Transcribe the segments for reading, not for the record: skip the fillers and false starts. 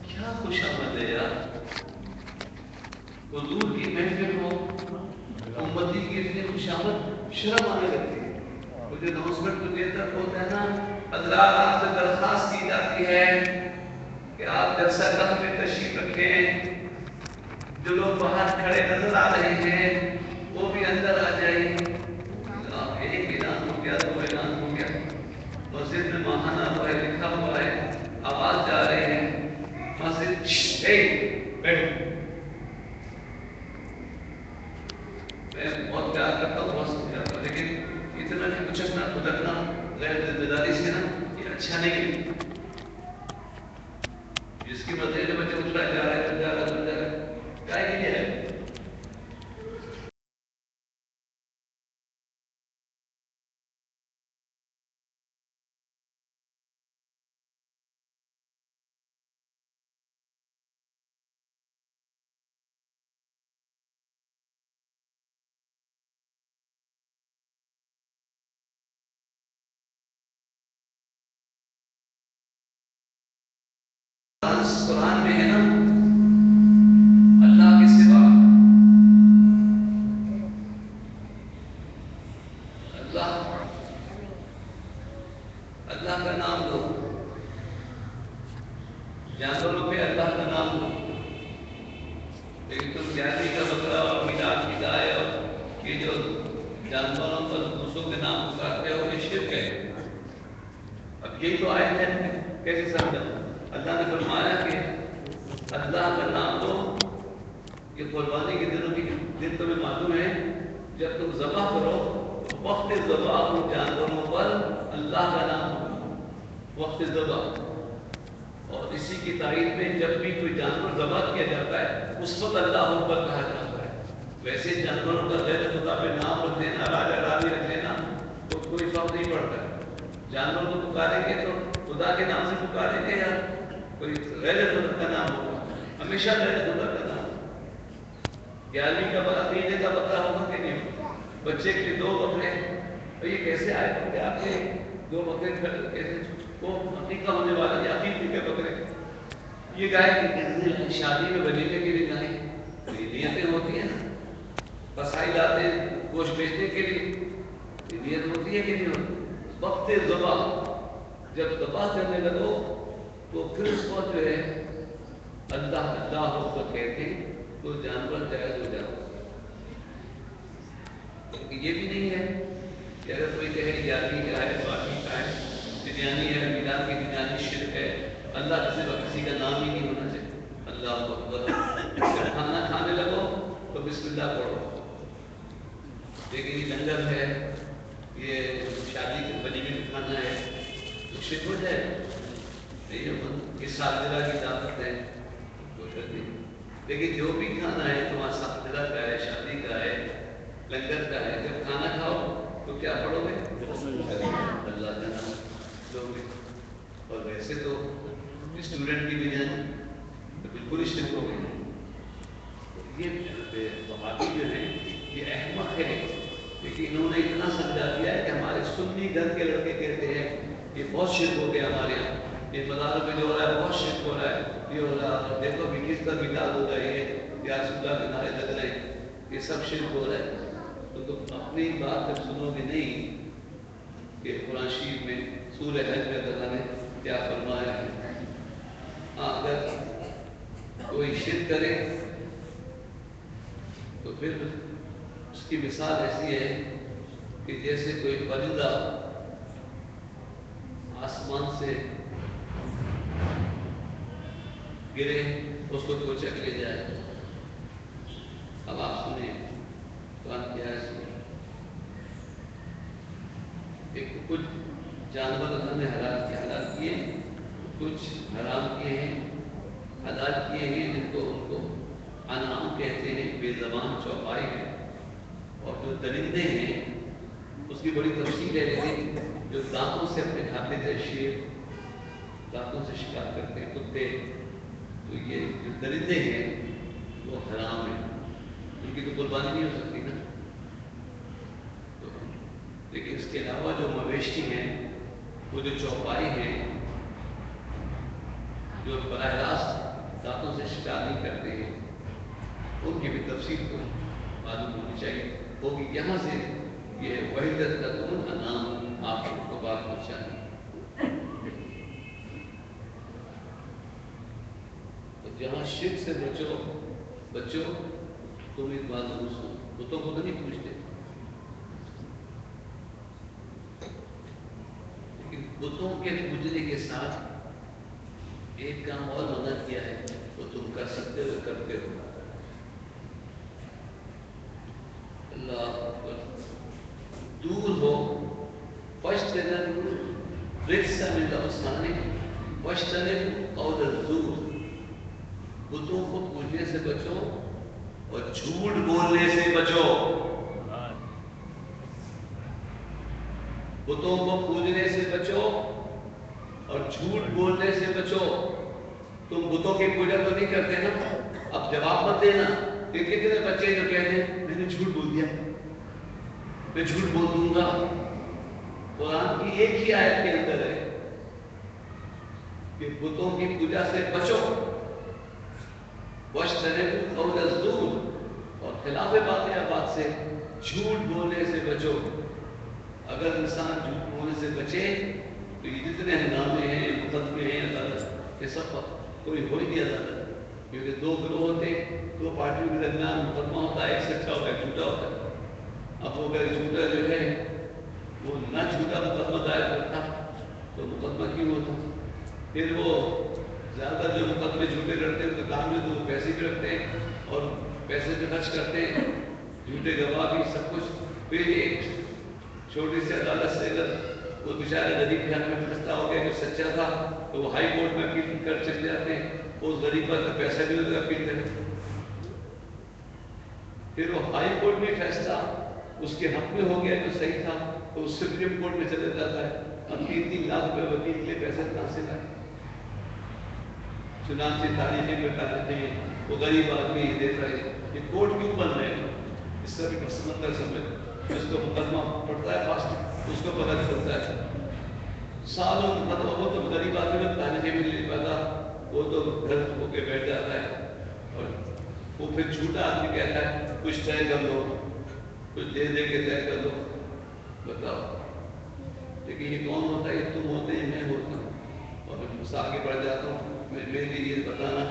کیا خوش آمد ہے یار، حضور کی محفل ہو، امتی کی اتنی خوش آمد، شرم آنے لگتی ہے۔ مجھے اناؤنسمنٹ تو دیر تک ہوتا ہے نا، حضرات آپ سے درخواست کی جاتی ہے کہ آپ جلسہ گاہ میں تشریف رکھیں، جو لوگ باہر کھڑے نظر آ رہے ہیں وہ بھی اندر آ جائیں۔ ایک اعلان ہو گیا، دو اعلان ہو گیا، مسجد میں ماہانہ جو ہے لکھا ہوا ہے، آواز جا رہی ہے، مسجد بیٹھو۔ میں بہت پیار کرتا ہوں، بہت سمجھاتا ہوں، لیکن اتنا کہ اچکنا کھدکنا غیر ذمہ داری سے نا، یہ اچھا نہیں ہے۔ جس کی مسجد میں بچے اٹھا جا رہا ہے، جا رہا ہے، کیا یہ ہے؟ قرآن میں ہے نا، اللہ کے سوا اللہ کا نام لو، جانوروں پہ اللہ کا نام لو، لیکن تم جاتی کا بکرا اور میلاد کی گائے اور یہ جو جانوروں پر دوسروں کے نام پکارتے ہو، یہ شرک ہے۔ اب یہی تو آیت ہے، کیسے سمجھا؟ اللہ نے فرمایا کہ اللہ کا نام لو۔ یہ قربانی کے دنوں کی دن تمہیں معلوم ہے، جب تم ذبح کرو تو وقت ذبح ان جانوروں پر اللہ کا نام لو، وقت ذبح۔ اور اسی کی تائید میں جب بھی کوئی جانور ذبح کیا جاتا ہے اس وقت اللہ اکبر کہا جاتا ہے۔ ویسے جانوروں کا غیر خدا پہ نام رکھ دینا، راجا رانی رکھ دینا تو کوئی فرق نہیں پڑتا ہے۔ جانور کو پکاریں گے تو خدا کے نام سے پکاریں گے یا کوئی غیر خدا کا نام ہوگا؟ ہمیشہ غیر خدا کا نام۔ 11ویں کا عقیدے کا بکرا ہوگا کہ نہیں ہوگا؟ بچے کے 2 بکرے، تو یہ کیسے آئے کہ آپ کے 2 بکرے کیسے وہ عقیقہ ہونے والا ہے؟ عقیقے کے بکرے، یہ گائے کی شادی میں ولیمے کے لیے گائے، یہ نیتیں ہوتی ہیں نا، قصائی لاتے ہیں گوشت بیچنے کے لیے، یہ نیت ہوتی ہے کہ نہیں ہوتی؟ وقت ذبح، جب ذبح کرنے لگو تو پھر اس کو جو ہے اللہ اللہ ہو کر کہتے ہیں تو جانور جائز ہو جاتا ہے۔ یہ بھی نہیں ہے کہ اگر کوئی کہے یادی کا ہے، باقی کا ہے، بریانی ہے، میلاد کی بریانی شرک ہے، اللہ کے سوا کسی کا نام ہی نہیں ہونا چاہیے۔ اللہ اکبر، جب کھانا کھانے لگو تو بسم اللہ پڑھو، لیکن یہ لنگر ہے، یہ شادی کے ولیمے میں کھانا ہے تو شرک ہو جائے۔ یہ سالگرہ کی دعوت ہے، کوئی شرک نہیں، لیکن جو بھی کھانا ہے تمہارا سالگرہ کا ہے، شادی کا ہے، لنگر کا ہے، جب کھانا کھاؤ تو کیا پڑھو گے؟ اللہ کا نام لو گے۔ اور ویسے تو اسٹوڈنٹ کی بریانی تو بالکل ہی شرک ہو گئی۔ یہ وہابی جو ہے یہ احمق ہے، لیکن انہوں نے اتنا سمجھا دیا ہے کہ ہمارے سنی گھر کے لڑکے کہتے ہیں یہ بہت شرک ہو گیا ہمارے یہاں، یہ مزاروں میں جو ہو رہا ہے بہت شرک ہو رہا ہے، یہ ہو رہا ہے، دیکھو بھی کس طرح مثال ہو رہا ہے، یا رسول اللہ کے نعرے لگ رہے ہیں، یہ سب شرک ہو رہا ہے۔ تو تم اپنی بات جب سنو گے نہیں کہ قرآن شریف میں سورہ حج میں اللہ نے کیا فرمایا ہے، اگر کوئی شرک کرے تو پھر اس کی مثال ایسی ہے کہ جیسے کوئی پرندہ آسمان سے گرے اس کو کوچک لے جائے۔ اب آپ سنیں قرآن کیا ہے، ایک کچھ جانور اللہ نے حلال کیے، کچھ حرام کیے ہیں، حلال کیے ہیں جن کو ان کو انعام کہتے ہیں، بے زبان چوپائی ہے، اور جو درندے ہیں اس کی بڑی تفصیل ہے، لیکن جو دانتوں سے اپنے کھاتے تھے، شیر دانتوں سے شکار کرتے ہیں، کتے، تو یہ جو درندے ہیں وہ حرام ہیں، ان کی تو قربانی نہیں ہو سکتی نا۔ لیکن اس کے علاوہ جو مویشی ہیں، وہ جو چوپائی ہیں، جو براہ راست دانتوں سے شکار نہیں کرتے ہیں، ان کی بھی تفصیل کو معلوم ہونی چاہیے، ہوگی یہاں سے یہ وحدت تکون کا نام آپ کو بات پہنچانی۔ تو جہاں شرک سے بچو تم ایک بات ضرور سنو، بتوں کو تو نہیں پوچھتے، لیکن بتوں کے پوجنے کے ساتھ ایک کام اور منع کیا ہے، وہ تم کر سکتے ہو، کرتے ہو۔ اللہ اکبر، دور ہو فاجتنبوا رجس من الاوثان واجتنبوا قول الزور، بتوں کو پوجنے سے بچو اور جھوٹ بولنے سے بچو۔ بتوں کو پوجنے سے بچو اور جھوٹ بولنے سے بچو۔ تم بتوں کی پوجا تو نہیں کرتے نا؟ اب جواب مت دینا کہ کتنے بچے جو کہتے ہیں میں نے جھوٹ بول دیا، میں جھوٹ بول دوں گا۔ قرآن کی ایک ہی آیت کے اندر ہے کہ بتوں کی پوجا سے بچو، وَاجْتَنِبُوا قَوْلَ الزُّورِ، اور خلاف بات سے، جھوٹ بولنے سے بچو۔ اگر انسان جھوٹ بولنے سے بچے تو یہ جتنے ہنگامے ہیں، مقدمے ہیں عدالت، یہ سب کوئی ہو ہی نہیں عدالت، کیونکہ دو گروہ ہوتے، دو پارٹیوں کے درمیان مقدمہ ہوتا ہے، ایک سچا ہوتا ہے، جھوٹا ہوتا ہے۔ اب وہ اگر جھوٹا جو ہے وہ نہ جھوٹا مقدمہ دائر کرتا تو مقدمہ کیوں ہوتا؟ پھر وہ زیادہ جو مقدمے جھوٹے کرتے ہیں تو کام میں تو وہ پیسے بھی رکھتے ہیں اور پیسے بھی خرچ کرتے ہیں، جھوٹے گواہ بھی سب کچھ۔ پھر ایک چھوٹی سی عدالت سے اگر وہ بیچارے غریب کے ہاتھ میں فیصلہ ہو گیا جو سچا تھا تو وہ ہائی کورٹ میں اپیل کر چلے جاتے ہیں، اس غریب پر پیسہ بھی ہوتا ہے اپیل کرنے، پھر وہ ہائی کورٹ میں فیصلہ اس کے حق میں ہو گیا جو صحیح تھا تو وہ سپریم کورٹ میں چلے جاتا ہے۔ اب 3 لاکھ روپے وکیل کے لیے پیسے کہاں سے لائے؟ چنانچہ تاریخیں بتاتے ہیں وہ غریب آدمی یہ دیکھ رہے یہ کورٹ کیوں بن رہے ہیں، اس کا بھی پس منظر سمجھ، جس کو مقدمہ پڑتا ہے فاسٹ اس کو پتہ چلتا ہے۔ سالوں مقدمہ ہو تو غریب آدمی میں تاریخیں بھی نہیں پاتا، وہ تو گھر ہو کے بیٹھ جاتا ہے اور وہ پھر جھوٹا آدمی کہتا ہے کچھ طے کر لو، کچھ دے دے کے طے کر لو۔ بتاؤ لیکن یہ کون ہوتا ہے؟ یہ تم ہوتے ہیں، میں ہوتا ہوں۔ اور میں آگے بڑھ جاتا ہوں، میرے لیے یہ بتانا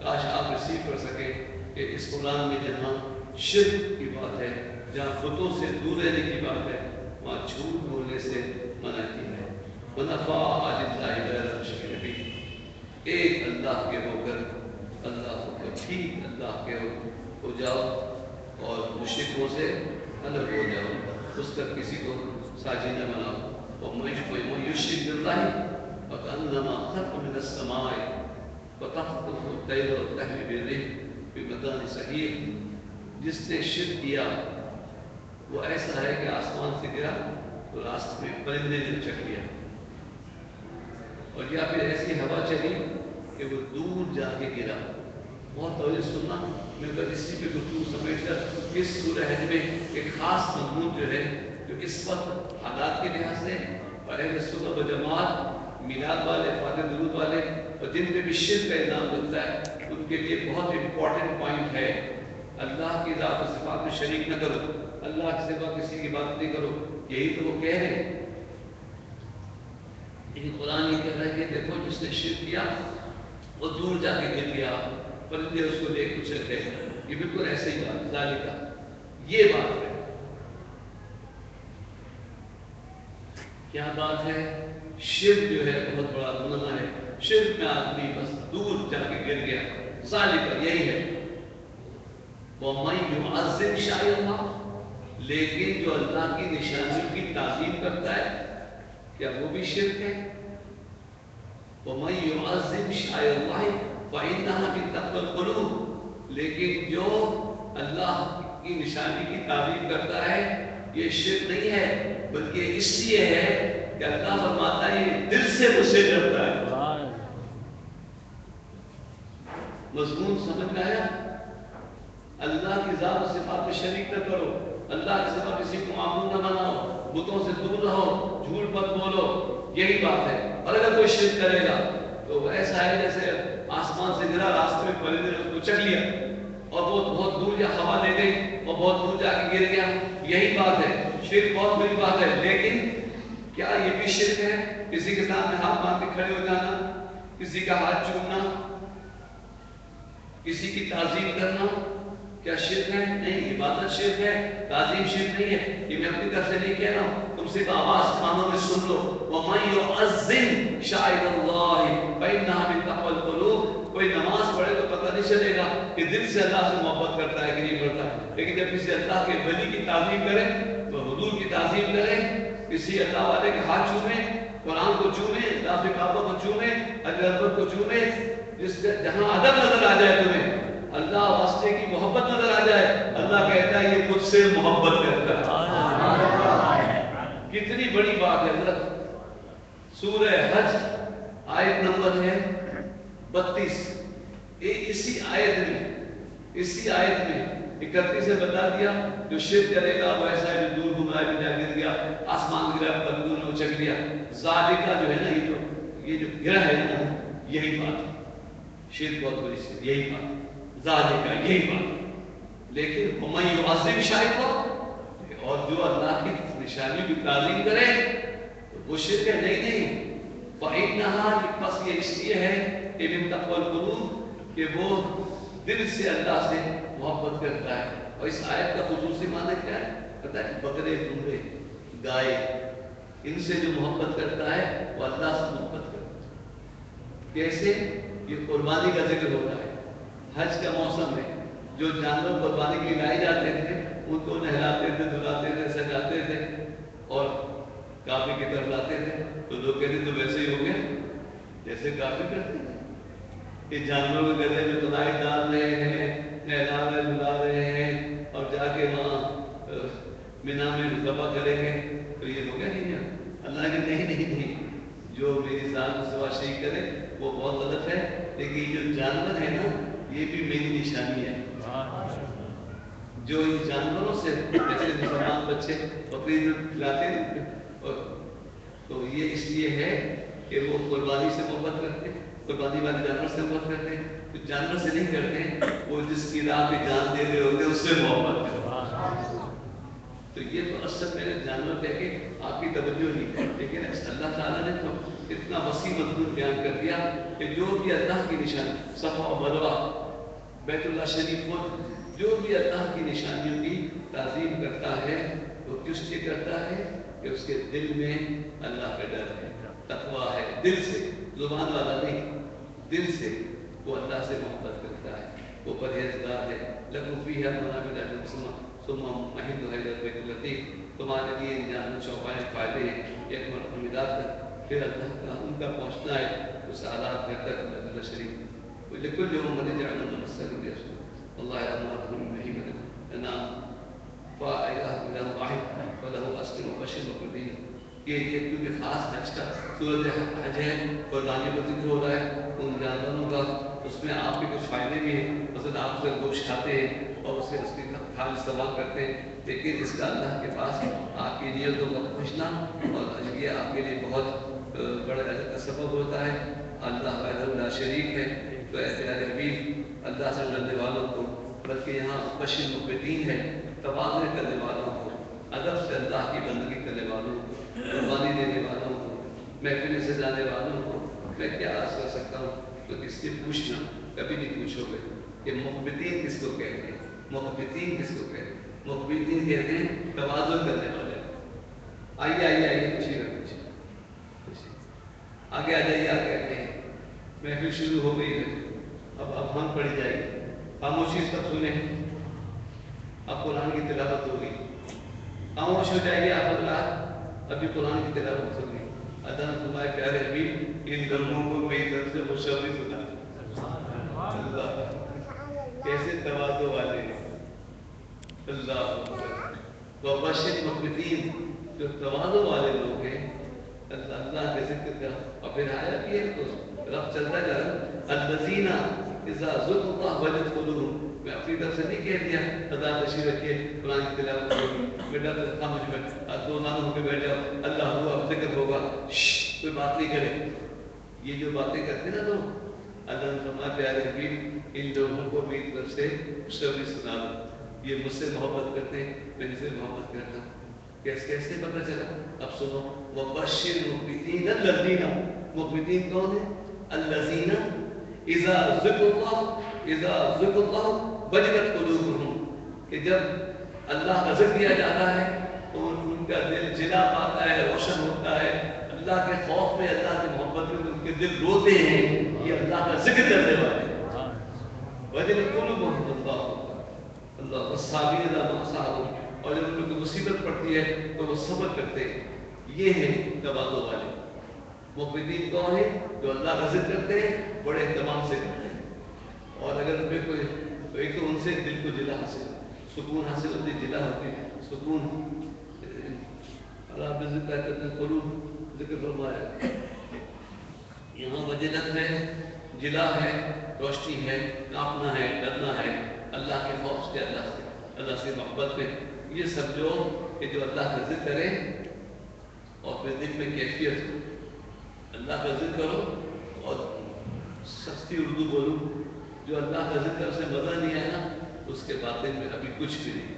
کاش آپ ریسیو کر سکیں کہ اس قرآن میں جہاں شرک کی بات ہے، جہاں بتوں سے دور رہنے کی بات ہے، وہاں جھوٹ بولنے سے منع کی ہے۔ وَنَفَعَ عَلِلَّهِ غَيْرَ مُشْرِكٍ بِهِ، ایک اللہ کے ہو کر اللہ کو ٹھیک اللہ کے ہو جاؤ اور مشرکوں سے الگ ہو جاؤ، اس تک کسی کو ساجی نہ بناؤ۔ وَمَن يُشْرِكْ بِاللَّهِ فَكَأَنَّمَا خَرَّ مِنَ السَّمَاءِ وَتَخْطَفُهُ الطَّيْرُ وَتَهْوِي بِالرِّيحِ فِي مَكَانٍ سَحِيقٍ، جس نے شرک کیا وہ ایسا ہے کہ آسمان سے گرا تو راستے میں پرندے نے چک لیا، اور یا پھر ایسی ہوا چلی کہ وہ دور جا کے گرا۔ بہت توجہ سننا، میں بس اسی پہ گفتگو سمجھ کر اس سورہ حج میں ایک خاص مضمون جو ہے جو اس وقت حالات کے لحاظ سے اور اہل سنت و جماعت میلاد والے، فاتح درود والے اور جن پہ بھی شرک کا الزام لگتا ہے ان کے لیے بہت امپورٹنٹ پوائنٹ ہے۔ اللہ کی ذات و صفات میں شریک نہ کرو، اللہ کے سوا کسی کی بات نہیں کرو، یہی تو وہ کہہ رہے ہیں۔ لیکن قرآن یہ کہہ رہا ہے کہ دیکھو جس نے شرک کیا وہ دور جا کے گر گیا، پرندے اس کو لے کچل گئے، یہ بالکل ایسے ہی بات ذالکہ، یہ بات ہے۔ کیا بات ہے؟ شرک جو ہے بہت بڑا گناہ ہے، شرک میں آدمی بس دور جا کے گر گیا، ذالکہ یہی ہے۔ وَمَن يُعَظِّمْ شَعَائِرَ اللَّهِ، لیکن جو اللہ کی نشانیوں کی تعظیم کرتا ہے کیا وہ بھی شرک ہے؟ وَمَن يُعَظِّمْ شَعَائِرَ اللَّهِ فَإِنَّهَا مِن تَقْوَى الْقُلُوبِ، لیکن جو اللہ کی نشانی کی تعظیم کرتا ہے یہ شرک نہیں ہے، بلکہ اس لیے ہے کہ اللہ فرماتا ہے یہ دل سے مجھ سے ڈرتا ہے۔ مضمون سمجھ میں آیا؟ اللہ کی ذات و صفات میں شریک نہ کرو، اللہ کے سوا کسی کو معبود نہ بناؤ، بتوں سے دور رہو، جھوٹ مت بولو، یہی بات ہے۔ اور اگر کوئی شرک کرے گا تو ایسا ہے جیسے آسمان سے گرا، راستے میں پرندے نے اس کو چک لیا اور وہ بہت دور جا ہوا لے گئی اور بہت دور جا کے گر گیا. یہی بات ہے، شرک بہت بڑی بات ہے. لیکن کیا یہ بھی شرک ہے؟ کسی کے سامنے ہاتھ مار کے کھڑے ہو جانا، کسی کا ہاتھ چومنا، کسی کی تعظیم کرنا، کیا شرک ہے؟ نہیں، عبادت شرک ہے، تعظیم شرک نہیں ہے. یہ میں اپنی طرف سے نہیں کہہ رہا ہوں، تم صرف آواز کانوں میں سن لو. وَمَن يُعَظِّمْ شَعَائِرَ اللَّهِ فَإِنَّهَا مِن تَقْوَى الْقُلُوبِ. کوئی نماز پڑھے تو پتہ نہیں چلے گا کہ دل سے اللہ سے محبت کرتا ہے کہ نہیں کرتا ہے. لیکن جب کسی اللہ کے ولی کی تعظیم کرے تو حضور کی تعظیم کرے، کسی اللہ والے کے ہاتھ چومے، قرآن کو چومے، ذات کعبہ کو چومے، حجر اسود کو چومے، جہاں ادب نظر آ جائے تمہیں، اللہ واسطے کی محبت نظر آ جائے، اللہ کہتا ہے یہ مجھ سے محبت کرتا ہے. کتنی بڑی بات ہے حضرت. سورہ حج آیت نمبر ہے 32. اسی آیت میں 31 سے بتا دیا جو شرک کرے گا وہ ایسا ہے جو دور گھمائے بجا گر گیا، آسمان گرا، پرندوں نے اچک لیا. ذالکہ جو ہے نا، یہ جو گرا ہے نا، یہی بات ہے. شرک بہت بڑی سے یہی بات، ذالکہ یہی بات. لیکن وَمَن يُعَظِّمْ شَعَائِرَ اللَّهِ، اور جو اللہ کی نشانیوں کی تعظیم کرے تو وہ شرک ہے. نہیں فَإِنَّهَا، بس یہ اس لیے ہے کہ مِن تَقْوَى الْقُلُوبِ، کہ وہ دل سے اللہ سے محبت کرتا ہے. اور اس آیت کا خصوصی معنی کیا ہے پتہ ہے؟ بکرے، دمبے، گائے، ان سے جو محبت کرتا ہے وہ اللہ سے محبت کرتا ہے. کیسے؟ یہ قربانی کا ذکر ہوتا ہے. حج کا موسم ہے، جو جانور قربانی کے لیے لائے جاتے تھے ان کو نہلاتے تھے، دھلاتے تھے، سجاتے تھے اور کعبے کی طرف لاتے تھے. تو لوگ کہتے تو ویسے ہی ہو گیا جیسے کعبے کرتے تھے. کہ جانوروں کے گلے میں تلائی ڈال رہے ہیں، نہلا رہے، دھلا رہے ہیں اور جا کے وہاں مینا میں ذبح کریں گے تو یہ ہو گیا نہیں ہے. اللہ کے نہیں، جو میری ذات کو سوا شریک کرے وہ بہت غلط ہے. لیکن یہ جو جانور ہے نا، یہ بھی میری نشانی ہے. جو ان جانوروں سے جیسے مسلمان بچے بکری کھلاتے ہیں تو یہ اس لیے ہے کہ وہ قربانی سے محبت کرتے ہیں، قربانی والے جانور سے محبت کرتے ہیں. تو جانور سے نہیں کرتے، وہ جس کی راہ پہ جان دے رہے ہوتے ہیں اس سے محبت کرتے ہیں. تو یہ تو اصل میں جانور کہہ کے آپ کی توجہ نہیں ہے. لیکن اللہ تعالیٰ نے تو اتنا وسیع مضمون بیان کر دیا کہ جو بھی اللہ کی نشانی، صفا و مروہ، بیت اللہ شریف خود، جو بھی اللہ کی نشانیوں کی تعظیم کرتا ہے وہ کس لیے کرتا ہے کہ اس کے دل میں اللہ کا ڈر ہے، تقویٰ ہے. دل سے، زبان والا نہیں، دل سے وہ اللہ سے محبت کرتا ہے، وہ پرہیزگار ہے. لَكُمْ فِيهَا مَنَافِعُ لَكُمْ ثُمَّ مَحِلُّهَا إِلَى الْبَيْتِ الْعَتِيقِ. تمہارے لیے جان چوپائے فائدے ہیں. ایک مرتبہ مداد کر پھر اللہ کا ان کا پہنچنا ہے اس آلات گھر تک بیت اللہ شریف. لِكُلِّ أُمَّةٍ جَعَلْنَا مَنسَكًا لِيَسْلُكُوهُ والله أمرهم بهيمة أنا فإله إله واحد فله أسلم وبشر المخبتين. یہ کیونکہ خاص حج کا صورت حج ہے، قربانی کا ذکر ہو رہا ہے ان جانوروں کا، اس میں آپ کے کچھ فائدے بھی ہیں. مثلا آپ سے گوشت کھاتے ہیں اور اس سے اس کی کھان استعمال کرتے ہیں، لیکن اس کا اللہ کے پاس آپ کی نیتوں کا پہنچنا اور یہ آپ کے لیے بہت بڑا اجر کا سبب ہوتا ہے. اللہ وحدہ لا شریک ہے. تو اے پیارے حبیب، اللہ سے ڈرنے والوں کو، بلکہ یہاں بشر مخبتین ہے، تواضع کرنے والوں کو، ادب سے اللہ کی بندگی کرنے والوں کو، قربانی دینے والوں کو، محفل سے جانے والوں کو میں کیا عرض کر سکتا ہوں. تو کس سے پوچھنا، کبھی نہیں پوچھو گے کہ مخبتین کس کو کہتے ہیں. مخبتین کس کو کہتے ہیں؟ مخبتین کہتے ہیں تواضع کرنے والے. آئیے پوچھیے گا، آگے آ جائیے. آگے آ جائیے، محفل شروع ہو گئی ہے. اب ہم پڑھ جائے گی، خاموشی سب سنیں. اب قرآن کی تلاوت ہوگی، خاموش ہو جائے گی. آپ اللہ ابھی قرآن کی تلاوت ہوگی. اذان تمہارے پیارے حبیب ان گرموں کو میری طرف سے خوشخبری سنا. اللہ کیسے تواضع والے ہیں. اللہ وبشر المخبتین، جو تواضع والے لوگ ہیں اللہ کے ذکر کا. اور پھر آیا بھی ہے تو رب چلتا جا رہا الذین اذا ذکر اللہ وجلت قلوبہم. میں اپنی طرف سے نہیں کہہ دیا خدا تشریف رکھیے قرآن کی تلاوت ہوگی، بیٹا خاموش بیٹھ، دو نان ہو کے بیٹھ جاؤ، اللہ ہوا ذکر ہوگا، کوئی بات نہیں کرے. یہ جو باتیں کرتے ہیں نا تو اللہ نے فرمایا پیارے حبیب ان لوگوں کو میری طرف سے خوشخبری سنا دو، یہ مجھ سے محبت کرتے ہیں، میں ان سے محبت کرتا ہوں۔ کیسے پتہ چلا؟ اب سنو، وبشر المخبتین الذین، مخبتین کون ہیں؟ الذین اذا ذکر اللہ وجلت قلوبہم، کہ جب اللہ کا ذکر کیا جاتا ہے تو ان کا دل جلا پاتا ہے، روشن ہوتا ہے، اللہ کے خوف میں، اللہ کی محبت میں ان کے دل روتے ہیں، یہ اللہ کا ذکر کرنے والے ہیں۔ وجلت قلوبہم، اللہ والصابرین علی ما اصابہم، اور جب ان کو مصیبت پڑتی ہے تو وہ صبر کرتے ہیں۔ یہ ہیں تواضع والے۔ مخبتین کون ہیں؟ جو اللہ کا ذکر کرتے ہیں، بڑے اہتمام سے کرتے ہیں، اور اگر ان پہ کوئی تو ایک تو ان سے دل کو جلا حاصل، سکون حاصل ہوتی ہے، جلا ہوتی ہے، سکون۔ اللہ نے ذکر کرتے ہیں، قلوب ذکر فرمایا، یہاں وجلت ہے، جلا ہے، روشنی ہے، کانپنا ہے، ڈرنا ہے، اللہ کے خوف سے، اللہ سے محبت میں۔ یہ سمجھو کہ جو اللہ کا ذکر کرے اور پھر دل میں کیفیت ہو، اللہ کا ذکر کرو اور سستی اردو بولو، جو اللہ کا ذکر سے مزہ نہیں آیا نا، اس کے باطن میں ابھی کچھ بھی نہیں۔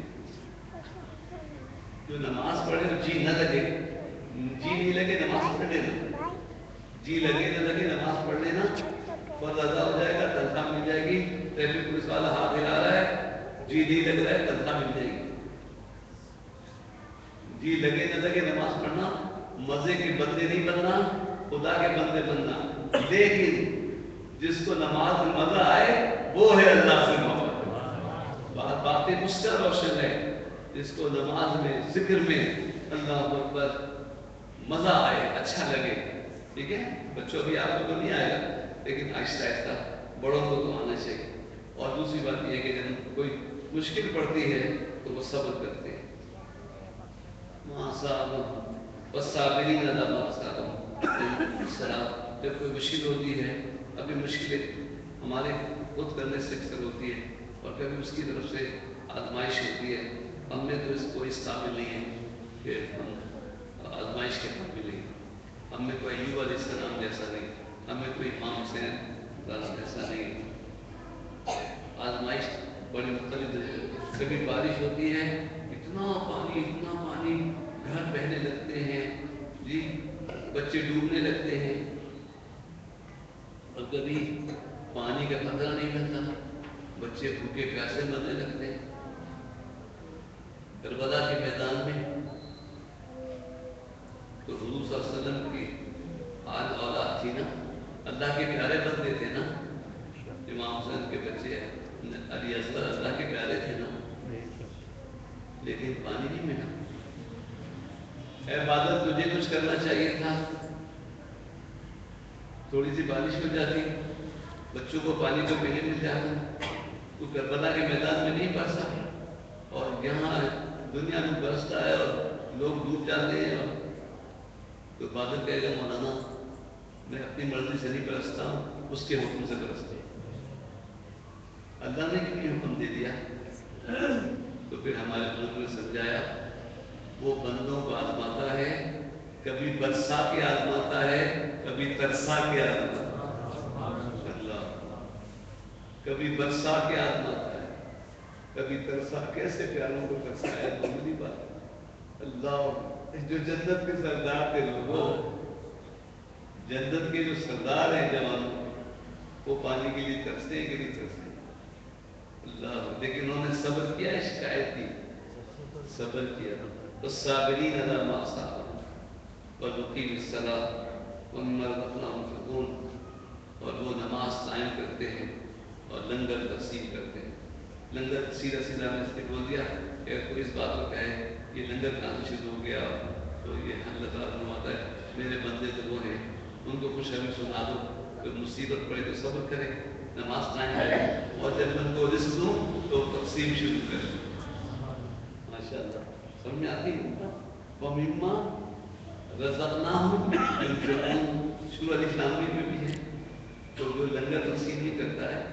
جو نماز پڑھے جی نہ لگے، جی نہیں لگے نماز پڑھ لینا، جی لگے نہ لگے نماز پڑھ لینا، فرض ادا ہو جائے گا، تنخواہ مل جائے گی۔ ٹریفک پولیس والا ہاتھ ہلا رہا ہے، جی نہیں لگ رہا ہے، تنخواہ مل جائے گی۔ جی لگے نہ لگے نماز پڑھنا، مزے کے بندے نہیں بننا، خدا کے بندے بننا۔ لیکن جس کو نماز میں مزہ آئے وہ ہے اللہ سے محبت۔ باتیں اس کا روشن ہے، جس کو نماز میں، ذکر میں اللہ اکبر مزہ آئے، اچھا لگے۔ ٹھیک ہے، بچوں بھی آپ کو تو نہیں آئے گا، لیکن آہستہ آہستہ بڑوں کو تو آنا چاہیے۔ اور دوسری بات یہ ہے کہ جب کوئی مشکل پڑتی ہے تو وہ صبر کرتے ہیں۔ والصابرین علی ما اصابہم، جب کوئی مشکل ہوتی ہے، ابھی مشکلیں ہمارے خود کرنے سے اکثر ہوتی ہے، اور کبھی اس کی طرف سے آزمائش ہوتی ہے۔ ہم میں تو اس قابل نہیں ہے کہ ہم آزمائش کے قابل نہیں، ہم میں کوئی ایوب علیہ السلام جیسا نہیں، ہم میں کوئی امام حسین جیسا نہیں۔ آزمائش بڑی مختلف ہے، کبھی بارش ہوتی ہے، اتنا پانی، گھر بہنے لگتے ہیں جی، بچے ڈوبنے لگتے ہیں، اور کبھی پانی کا خطرہ نہیں ملتا، بچے بھوکے پیاسے مرنے لگتے ہیں۔ کربلا کے میدان میں تو حضور صلی اللہ علیہ وسلم کی آج اولاد تھی نا، اللہ کے پیارے بندے تھے نا، امام حسین کے بچے علی اصغر اللہ کے پیارے تھے نا، لیکن پانی نہیں ملا۔ اے عبادت، تجھے کچھ کرنا چاہیے تھا، تھوڑی سی بارش ہو جاتی، بچوں کو پانی کو پینے مل جاتا، تو کربلا کے میدان میں نہیں برسا، اور یہاں دنیا میں برستا ہے اور لوگ ڈوب جاتے ہیں، اور تو بادل کہے گا مولانا میں اپنی مرضی سے نہیں برستا ہوں، اس کے حکم سے برستا ہوں۔ اللہ نے کیوں حکم دے دیا؟ تو پھر ہمارے بزرگوں نے سمجھایا، وہ بندوں کو آزماتا ہے، کبھی برسا کے آزماتا ہے، کبھی ترسا کے آزماتا ہے۔ اللہ، کبھی برسا کے آزماتا ہے، کبھی ترسا۔ کیسے پیاروں کو ترسایا، معمولی بات۔ اللہ، جو جنت کے سردار تھے لوگوں، جنت کے جو سردار ہیں جوانوں، وہ پانی کے لیے ترستے ہیں کہ نہیں ترستے؟ اللہ، لیکن انہوں نے صبر کیا، شکایت کی، صبر کیا۔ والصابرین علی ما اصابہم والمقیم الصلاۃ ومما رزقناہم ينفقون، اور وہ نماز قائم کرتے ہیں اور لنگر تقسیم کرتے ہیں۔ لنگر سیدھا میں اس نے بول دیا کہ اگر کوئی اس بات کو کہے یہ لنگر کہاں سے شروع ہو گیا، تو یہ اللہ تعالیٰ فرماتا ہے میرے بندے تو وہ ہیں، ان کو خوشخبری سنا دو، پھر مصیبت پڑے تو صبر کرے، نماز قائم کرے، اور جب ان کو رزق دوں تو تقسیم شروع کرے۔ ماشاء اللہ، سمجھ میں آتی ہے؟ وَمِمَّا رَزَقْنَاهُمْ يُنْفِقُونَ، سورہ الاسلام میں بھی ہے۔ تو جو لنگر تقسیم نہیں کرتا ہے،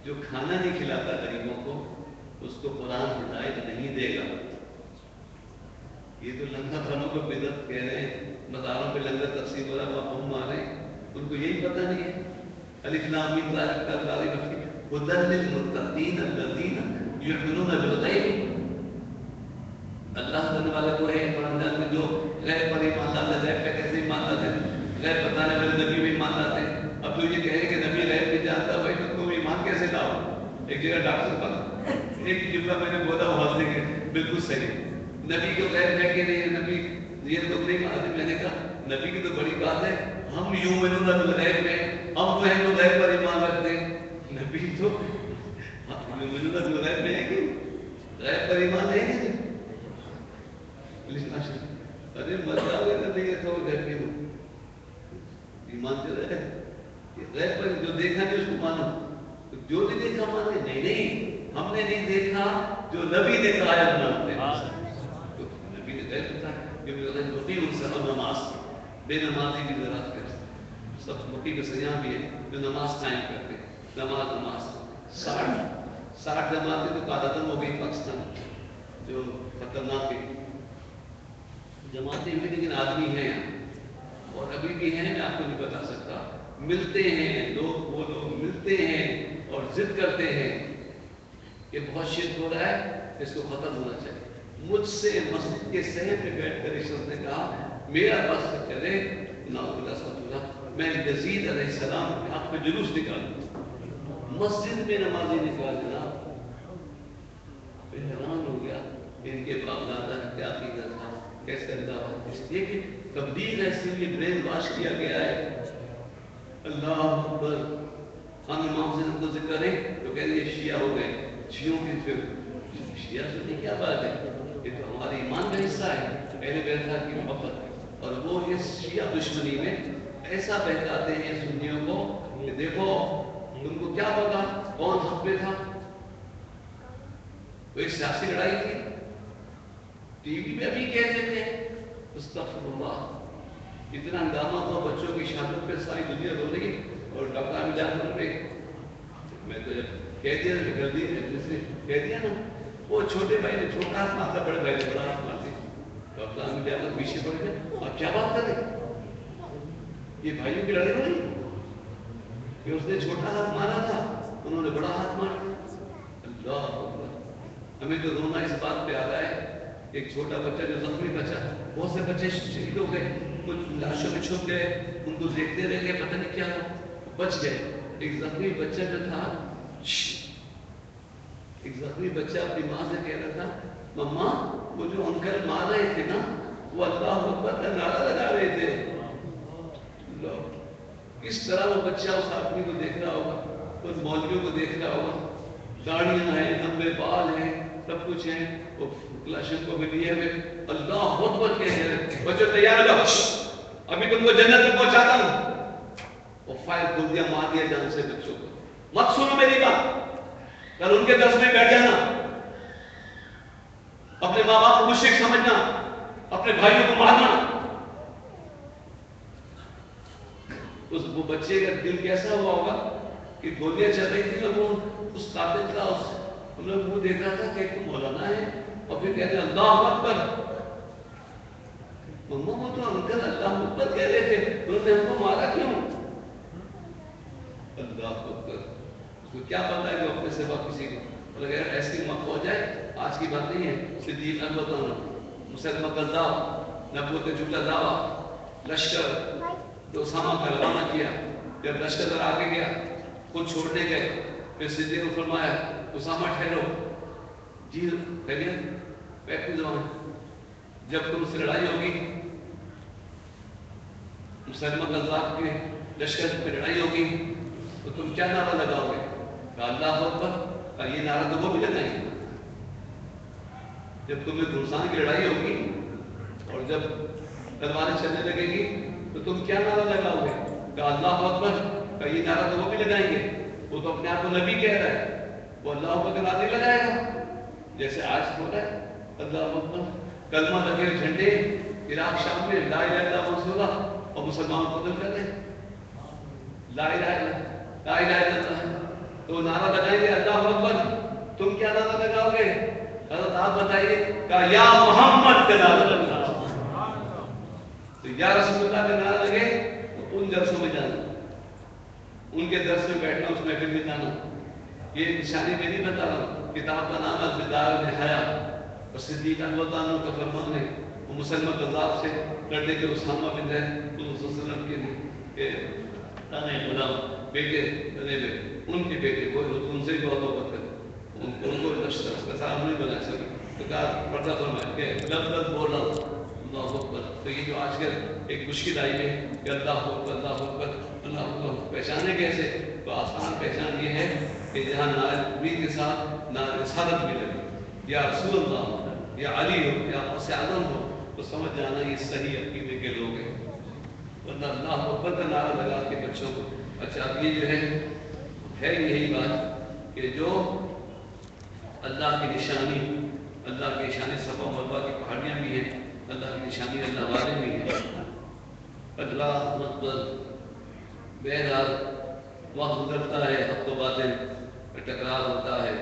جو کھانا نہیں کھلاتا غریبوں کو، اس کو قرآن ہدایت نہیں دے گا۔ یہ تو لنگر کھانوں کو بدعت کہہ رہے ہیں، مزاروں پہ لنگر تقسیم ہو رہا ہے، وہ ہم مارے، ان کو یہی پتہ نہیں ہے. الف لام میم ذالک لا ریب فیہ ھدی للمتقین الذین یؤمنون بالغیب. اللہ تعالی والے کو ہے فرمان میں جو غیب پر ایمان لاتے ہیں. غیب پہ کیسے ایمان لاتے ہیں؟ غیب بتانے والے نبی بھی ایمان لاتے ہیں. اب تو یہ کہے کہ نبی غیب نہیں جانتا، بھائی تو تم ایمان کیسے لاؤ؟ ایک جگہ ڈاکٹر بنا ایک جملہ میں نے بولا وہ ہنسنے کے بالکل صحیح. نبی کو غیب ہے کہ نہیں؟ نبی یہ تو نہیں مانتے. میں نے کہا نبی کی تو بڑی بات ہے، ہم یؤمنون بالغیب میں ہم جو ہیں تو غیب پر ایمان رکھتے ہیں. نبی تو یؤمنون بالغیب میں ہے کہ غیب پر ایمان ہے کہ نہیں؟ ارے مزہ ہوئے نبی کے تو غیب کے ایمان چلے گئے. غیب پر جو دیکھا نہیں اس کو مانو، جو نہیں دیکھا مانے. نہیں نہیں، ہم نے نہیں دیکھا، جو نبی نے کہا ہے مانتے ہیں. تو نبی نے غیب بتایا کہ مقیم الصلاۃ نماز، بے نمازی بھی ذرا کر سب مقیم سیاح بھی ہے جو نماز قائم کرتے ہیں. نماز 60 جماعتیں تو قادتاً ہو گئی پاکستان جو خطرناک جماعتیں ہوئی، لیکن آدمی ہیں اور ابھی بھی ہیں. میں آپ کو نہیں بتا سکتا. ملتے ہیں لوگ، وہ لوگ ملتے ہیں اور ضد کرتے ہیں کہ بہت شرک ہو رہا ہے، اس کو ختم ہونا چاہیے. مجھ سے مسجد کے صحن پہ بیٹھ کر اس نے کہا میرا بس چلے میں یزید علیہ السلام کے حق میں جلوس نکالوں. مسجد میں نمازی نکال جناب. حیران ہو گیا ان کے باپ دادا کا کیا عقیدہ تھا، کیسے اللہ. اس لیے کہ تبدیل ایسی ہوئی، برین واش کیا گیا ہے. اللہ اکبر. ہم امام سے کو ذکر ہے تو کہہ رہے شیعہ ہو گئے. شیعوں کی پھر شیعہ سے کیا بات ہے؟ یہ تو ہمارے ایمان کا حصہ ہے، اہل بیت کی محبت. اور وہ اس شیعہ دشمنی میں ایسا بہکاتے ہیں سنیوں کو کہ دیکھو تم کو کیا پتا کون حق پہ تھا. کوئی سیاسی لڑائی تھی، ٹی وی پہ بھی کہتے تھے استغفر اللہ. اتنا ہنگامہ ہوا بچوں کی شادوں پہ ساری دنیا رو رہی اور ڈاکٹر میں جان بن رہے. میں تو جب کہہ دیا کر دی جس نے کہہ دیا نا، وہ چھوٹے بھائی نے چھوٹا ہاتھ مارتا، بڑے بھائی نے بڑا ہاتھ مارتے. ڈاکٹر میں جان پیچھے پڑ گئے. اب کیا بات کریں؟ یہ بھائیوں کی لڑائی ہو رہی کہ اس نے چھوٹا ہاتھ مارا تھا، انہوں نے بڑا ہاتھ مارا. اللہ اکبر. ہمیں تو رونا اس بات پہ آ رہا ہے کہ ایک چھوٹا بچہ جو زخمی بچہ، بہت سے بچے شہید ہو گئے، کچھ لاشوں میں چھپ گئے، ان کو دیکھتے رہ گئے، پتہ نہیں کیا ہوا، بچ گئے. ایک زخمی بچہ جو تھا، ایک زخمی بچہ اپنی ماں سے کہہ رہا تھا مما وہ جو انکل مار رہے تھے نا وہ اللہ اکبر کا نعرہ لگا رہے تھے. کس طرح وہ بچہ اس آدمی کو دیکھ رہا ہوگا، ان مولویوں کو دیکھ رہا ہوگا، داڑیاں ہیں، لمبے بال ہیں، سب کچھ ہیں، وہ کلاشن کو بھی لیے ہوئے اللہ اکبر کہہ رہے ہیں. بچوں تیار ہو جاؤ، ابھی تم کو جنت میں پہنچاتا ہوں. وہ فائل کھول دیا، مار دیا جان سے بچوں کو. مت سنو میری بات، کل ان کے درس میں بیٹھ جانا، اپنے ماں باپ کو مشرک سمجھنا، اپنے بھائیوں کو مارنا. وہ بچے کا دل کیسا ہوا ہوگا کہ گولیاں چل رہی تھی اور وہ اس قاتل کا ہم لوگ وہ دیکھ رہا تھا کہ ایک مولانا ہے اور پھر کہتے ہیں اللہ اکبر. مما وہ تو انکل اللہ اکبر کہہ رہے تھے، انہوں نے ہم کو مارا کیوں؟ اللہ اکبر. اس کو کیا پتا ہے کہ اپنے سوا کسی کو. اور اگر ایسی موت ہو جائے، آج کی بات نہیں ہے، صدیق اکبر مسلمہ کذاب، نبوت جھوٹا دعویٰ، لشکر تو اسامہ کا روانہ کیا. جب لشکر در آگے گیا، خود چھوڑنے گئے، پھر صدیق نے فرمایا اسامہ ٹھہرو. جی خیریت؟ بیٹھ جاؤ. جب تم سے لڑائی ہوگی، مسلمہ کذاب کے لشکر پہ لڑائی ہوگی تو تم کیا نعرہ لگاؤ گے؟ کہا اللہ اکبر. یہ نعرہ تو وہ بھی لگائیں گے. جب تمہیں گھمسان کی لڑائی ہوگی اور جب تلواریں چلنے لگے گی تو تم کیا نعرہ لگاؤ گے؟ کہا اللہ اکبر. کہا یہ نعرہ تو وہ بھی لگائیں گے. وہ تو اپنے آپ کو نبی کہہ رہا ہے، وہ اللہ اکبر کا نعرہ لگائے گا جیسے آج ہو رہا ہے. اللہ اکبر. کلمہ لگے جھنڈے عراق شام میں لا الہ الا اللہ منصورہ اور مسلمانوں کو قتل کر دیں. لا الہ الا اللہ تو نعرہ لگائیں گے اللہ اکبر. تم کیا نعرہ لگاؤ گے؟ حضرت آپ بتائیے. کہا یا محمد کا نعرہ لگا. تو یا رسول اللہ کا نعرہ لگے تو ان جلسوں میں جانا. ان کے درس میں بیٹھنا، اس محفل میں جانا، یہ نشانی میں نہیں بتا رہا ہوں، کتاب کا نام ہے البدار النہایا، اور صدیق اکبر عنہ کا فرمان ہے وہ مسلمہ کذاب سے لڑنے کے اسامہ بن زید صلی اللہ علیہ وسلم کے تانے غلام بیٹے بنے ہوئے، ان کے بیٹے کو ان سے بہت محبت کرتے، ان کو نشر کا صاحب نہیں بنا سکے، تو کہا پڑھتا فرمایا کہ لفظ لفظ بول رہا ہوں اللہ اکبر۔ تو یہ جو آج کل ایک مشکل آئی ہے کہ اللہ اکبر اللہ اکبر اللہ اکبر، پہچانے کیسے؟ تو آسان پہچان یہ ہے کہ جہاں نعرہ تکبیر کے ساتھ نعرہ رسالت بھی لگے، یا رسول اللہ ہو یا علی ہو یا غوث اعظم ہو، تو سمجھ جانا یہ صحیح عقیدے کے لوگ ہیں، ورنہ اللہ اکبر کا نعرہ لگا کے بچوں کو۔ اچھا اب یہ جو ہے یہی بات کہ جو اللہ کی نشانی، اللہ کی نشانی صفا مروا کی پہاڑیاں بھی ہیں، اللہ کی نشانی اللہ والے بھی ہیں، اللہ مقبل۔ بہرحال وقت گزرتا ہے، حق و باطل کا ٹکرار ہوتا ہے،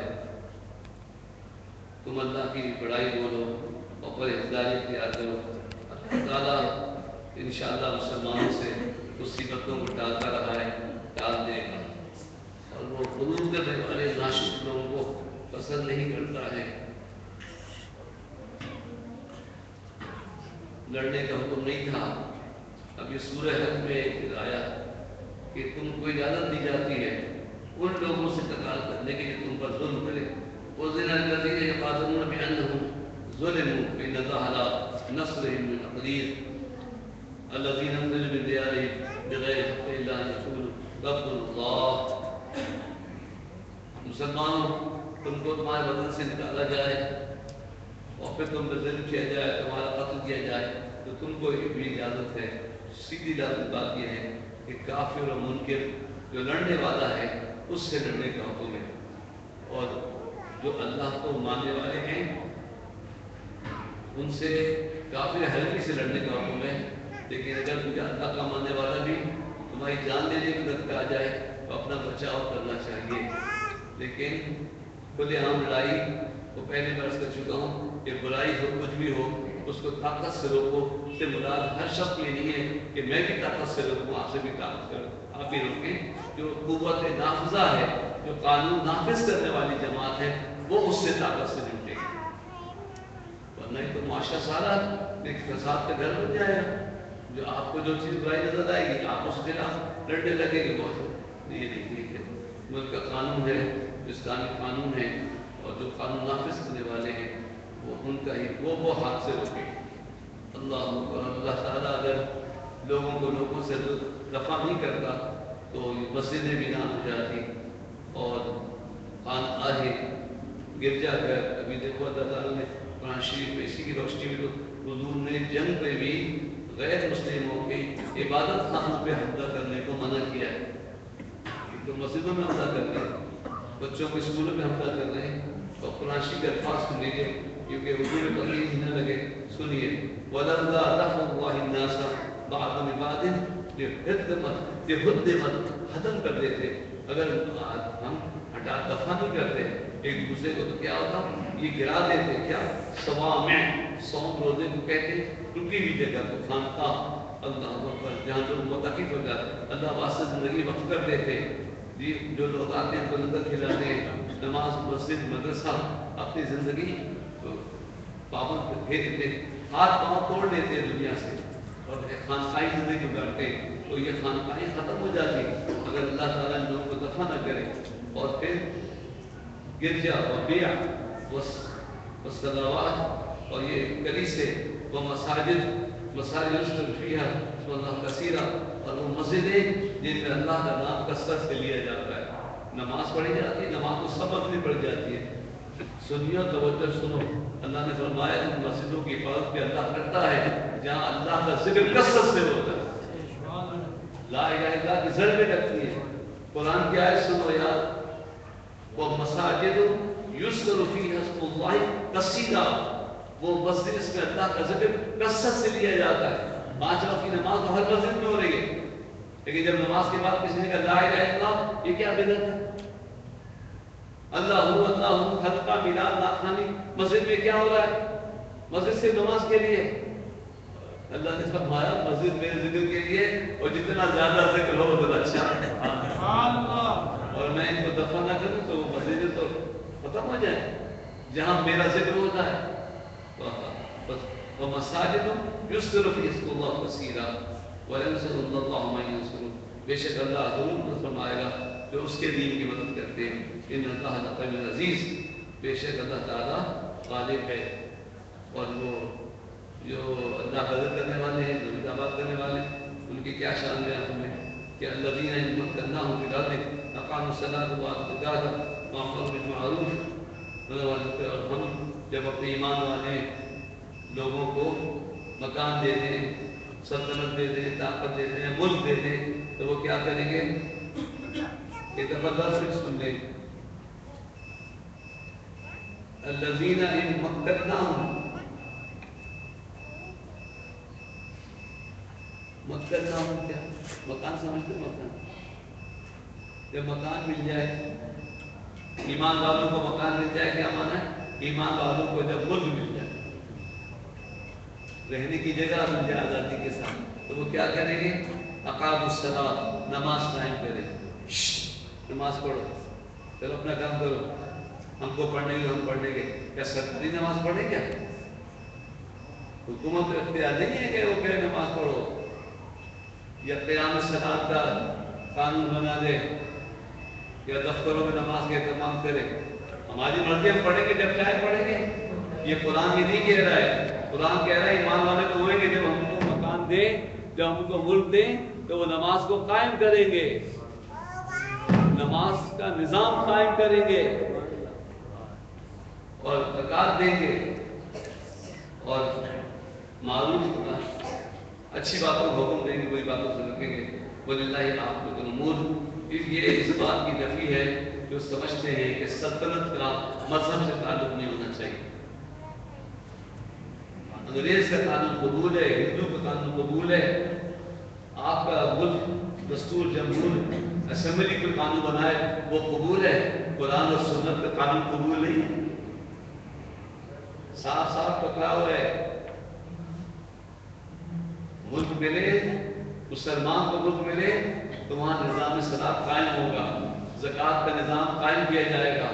تم اللہ کی بڑائی بولو اور پرہیزگاری اختیار کرو، اللہ تعالیٰ انشاءاللہ مسلمانوں سے مصیبتوں کو ٹالتا رہا ہے، ٹال دے گا، اور وہ غرور کرنے والے ناشکر لوگوں کو پسند نہیں کرتا ہے۔ لڑنے کا حکم نہیں تھا، اب یہ سورہ حج میں ایک آیا کہ تم کو اجازت دی جاتی ہے ان لوگوں سے قتال کرنے کے جو تم پر ظلم کرے، وَأُذِنَ لِلَّذِينَ يُقَاتَلُونَ بِأَنَّهُمْ ظُلِمُوا وَإِنَّ اللَّهَ عَلَىٰ نَصْرِهِمْ لَقَدِيرٌ الَّذِينَ أُخْرِجُوا مِن دِيَارِهِمْ بِغَيْرِ حَقٍّ إِلَّا أَن يَقُولُوا رَبُّنَا اللَّهُ۔ مسلمانوں، تم کو تمہارے وطن سے نکالا جائے اور پھر تم پہ ظلم کیا جائے، تمہارا قتل کیا جائے، تو تم کو بھی اجازت ہے۔ سیدھی بات یہ ہے کہ کافر اور منکر جو لڑنے والا ہے اس سے لڑنے کا حکم ہے، اور جو اللہ کو ماننے والے ہیں ان سے کافر حربی سے لڑنے کا حکم ہے، لیکن اگر مجھے اللہ کا ماننے والا بھی تمہاری جان لینے کی مدد پہ آ جائے تو اپنا بچاؤ کرنا چاہیے، لیکن کھلے عام لڑائی وہ پہلے میں عرض کر چکا ہوں کہ برائی ہو کچھ بھی ہو اس کو طاقت سے روکو، اس سے مراد ہر شخص یہ نہیں ہے کہ میں بھی طاقت سے روکوں، آپ سے بھی طاقت سے روکوں، آپ بھی روکیں۔ جو قوت نافذہ ہے، جو قانون نافذ کرنے والی جماعت ہے، وہ اس سے طاقت سے نمٹے گی، ورنہ تو معاشرہ سارا ایک فساد کا گھر بن جائے گا۔ جو آپ کو جو چیز برائی نظر آئے گی آپ اس کے خلاف لڑنے لگے گے، بہت یہ نہیں ہے۔ ملک کا قانون ہے، اسلامی قانون ہے، اور جو قانون نافذ کرنے والے ہیں وہ ان کا ہی وہ ہاتھ سے روکے۔ اللہ تعالیٰ اگر لوگوں سے دفاع نہیں کرتا تو مسجدیں بھی نہ ہو جاتی، اور خانقاہیں گرجا گھر، ابھی دیکھو اللہ تعالیٰ نے قرآن شریف میں اسی کی روشنی میں تو حضور نے جنگ میں بھی غیر مسلموں کی عبادت خانوں پہ حملہ کرنے کو منع کیا ہے، تو مسجدوں میں حملہ کر رہے ہیں، بچوں کو اسکولوں میں حملہ کر رہے ہیں، اور قرآن شریف کے الفاظ سن لیجیے کیونکہ اردو میں تقریر نہ لگے، سنیے وَلَوْلَا دَفْعُ اللَّهِ النَّاسَ بَعْضَهُم بِبَعْضٍ لِهُدِّمَتْ ختم کر دیتے، اگر ہم دفاع نہیں کرتے ایک دوسرے کو تو کیا ہوتا، یہ گرا دیتے، کیا صوامع، صوم روزے کو کہتے ہیں، رکی ہوئی جگہ کو خانقاہ، اللہ اکبر، جہاں لوگ متقف ہو جاتے، اللہ واسطے زندگی وقف کر دیتے، جی جو لوگ آتے ہیں لنگر کھلاتے ہیں، نماز مسجد مدرسہ اپنی زندگی پابند پھیر دیتے، ہاتھ پاؤں توڑ دیتے دنیا سے اور خانقاہی زندگی گزارتے، تو یہ خانقاہیں ختم ہو جاتی اگر اللہ تعالیٰ ان لوگوں کو دفع نہ کرے، اور پھر گرجا اور بیع والصلوات اور یہ کلیسے و مساجد فیہا اسم اللہ کثیرہ، اور وہ مسجدیں جن میں اللہ کا نام کثرت سے لیا جاتا ہے، نماز پڑھی جاتی ہے، نماز کو سبق بھی پڑھ جاتی ہے۔ سنیو توجہ سنو، اللہ نے فرمایا ان مسجدوں کی حفاظت پہ اللہ کرتا ہے جہاں اللہ کا ذکر کثرت سے ہوتا ہے، لا الہ الا اللہ کی زر میں لگتی ہے، قرآن کی آیت سنو یار، وہ مساجد یذکر فیہا اسم اللہ کثیرا، وہ مسجد اس میں اللہ کا ذکر کثرت سے لیا جاتا ہے۔ 5 وقت کی نماز تو ہر مسجد میں ہو رہی ہے، لیکن جب نماز کے بعد کسی نے کہا لا الہ الا اللہ، یہ کیا بدعت ہے؟ اللہ حلقہ میلاد ناخوانی مسجد میں کیا ہو رہا ہے؟ مسجد سے نماز کے لیے، اللہ نے فرمایا مسجد میرے ذکر کے لیے، اور جتنا زیادہ ذکر ہو اتنا اچھا ہے۔ اور میں ان کو دفن نہ کروں تو وہ مسجد تو ختم ہو جائے. جہاں میرا ذکر ہوتا ہے ومساجد یذکر فیہا اسم اللہ کثیرا وینصر اللہ من ینصرہ. بے شک اللہ ضرور فرمائے گا جو اس کے دین کی مدد کرتے ہیں. ان اللہ لقوی عزیز. بے شک اللہ تعالیٰ غالب ہے. اور وہ جو اللہ کا ذکر کرنے والے ہیں، جو بات کرنے والے ہیں، ان کی کیا شان ہے ہمیں کہ الذین ان مکناہم فی الارض اقاموا الصلاۃ وآتوا الزکاۃ وامروا بالمعروف. اور ہم جب اپنے ایمان والے لوگوں کو مکان دے دیں، سلطنت دے دیں، طاقت دے دیں، ملک دے دیں، تو وہ کیا کریں گے؟ ایک دفعہ درس سن لیں. الذین ان مکناہم، مکناہم کیا؟ مکان سمجھتے ہیں؟ مکان جب مکان مل جائے، ایمان والوں کو مکان مل جائے، کیا مانا ہے؟ ایمان والوں کو جب ملک مل جائے، رہنے کی جگہ مل جائے آزادی کے ساتھ، تو وہ کیا کریں گے؟ اقاموا الصلاۃ، نماز قائم کریں. نماز پڑھو، چلو اپنا کام کرو، ہم کو پڑھنے گے، ہم پڑھنے گے. کیا سرکاری نماز پڑھیں کیا؟ حکومت کو اختیار نہیں ہے کہ وہ کہے نماز پڑھو، یا قیام الصلاۃ کا قانون بنا دے، یا دفتروں میں نماز کا اہتمام کرے. ہماری مرضی ہم پڑھیں گے جب چاہے پڑھیں گے. یہ قرآن یہ نہیں کہہ رہا ہے. قرآن کہہ رہا ہے ایمان والے تو ہوئیں گے جب ہم کو مکان دے، جب ہم کو ملک دیں تو وہ نماز کو قائم کریں گے، نماز کا نظام قائم کریں گے، اور زکوٰۃ دیں گے، اور معروف اچھی باتوں کو حکم دیں گے، بری باتوں سے رکھیں گے. وَلِلَّهِ عَاقِبَةُ الْأُمُورِ. یہ اس بات کی نفی ہے جو سمجھتے ہیں کہ سلطنت کا مذہب سے تعلق نہیں ہونا چاہیے. انگریز کا قانون قبول ہے، ہندو کا قانون قبول ہے. آپ کا ملک دستور جمہور اسمبلی کو قانون بنائے وہ قبول ہے. قرآن اور سنت کا قانون قبول نہیں ہے. صاف صاف پکڑا ہوا ہے. ملک ملے، مسلمان کو ملک ملے تو وہاں نظام صلاح قائم ہوگا، زکوٰۃ کا نظام قائم کیا جائے گا،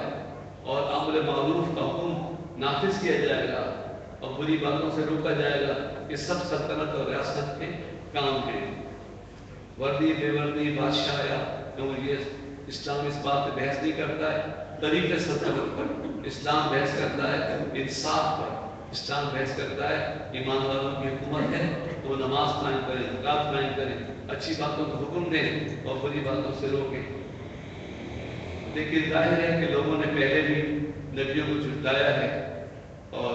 اور امر معروف کا حکم نافذ کیا جائے گا، اور بری باتوں سے روکا جائے گا. یہ سب سلطنت اور ریاست کے کام ہیں. وردی بے وردی بادشاہ یا یہ اسلام اس بات پہ بحث نہیں کرتا ہے. طریقۂ سلطنت پر اسلام بحث کرتا ہے، انصاف پر اسلام بحث کرتا ہے. ایمان والوں کی حکومت ہے تو وہ نماز قائم کریں، زکوٰۃ قائم کریں، اچھی باتوں کو حکم دیں اور بری باتوں سے روکیں. لیکن ظاہر ہے کہ لوگوں نے پہلے بھی نبیوں کو جھٹلایا ہے، اور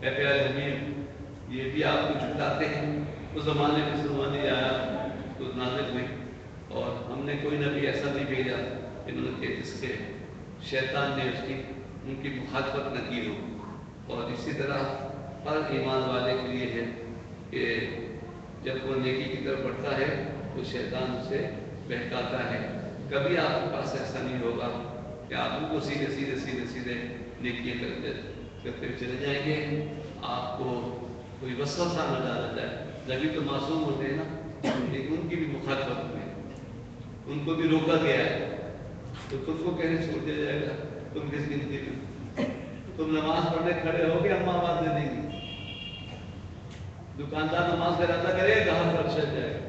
اے پیارے حبیب یہ بھی آپ کو جھٹلاتے ہیں. اس زمانے میں مسلمانی آیا تو نازل ہوئی، اور ہم نے کوئی نبی ایسا نہیں بھیجا انہوں نے کہ جس کے شیطان نے ان کی مخالفت نہ کی ہو. اور اسی طرح ہر ایمان والے کے لیے ہے کہ جب وہ نیکی کی طرف بڑھتا ہے تو شیطان اسے بہکاتا ہے. کبھی آپ کے پاس ایسا نہیں ہوگا کہ آپ ان کو سیدھے سیدھے سیدھے سیدھے نیکیاں کرتے چلے جائیں گے. آپ کو کوئی وسوسہ نہ ڈالا جائے. نبی تو معصوم ہوتے ہیں نا، لیکن ان کی بھی مخالفت ہوئی، ان کو بھی روکا گیا ہے. تو تم کو کہنے چھوڑ دیا جائے گا تم کس گنتی میں؟ تم نماز پڑھنے کھڑے ہو کے اماں آواز دے دیں گی. دکاندار نماز کا ارادہ کرے گاہک پر چل جائے گا.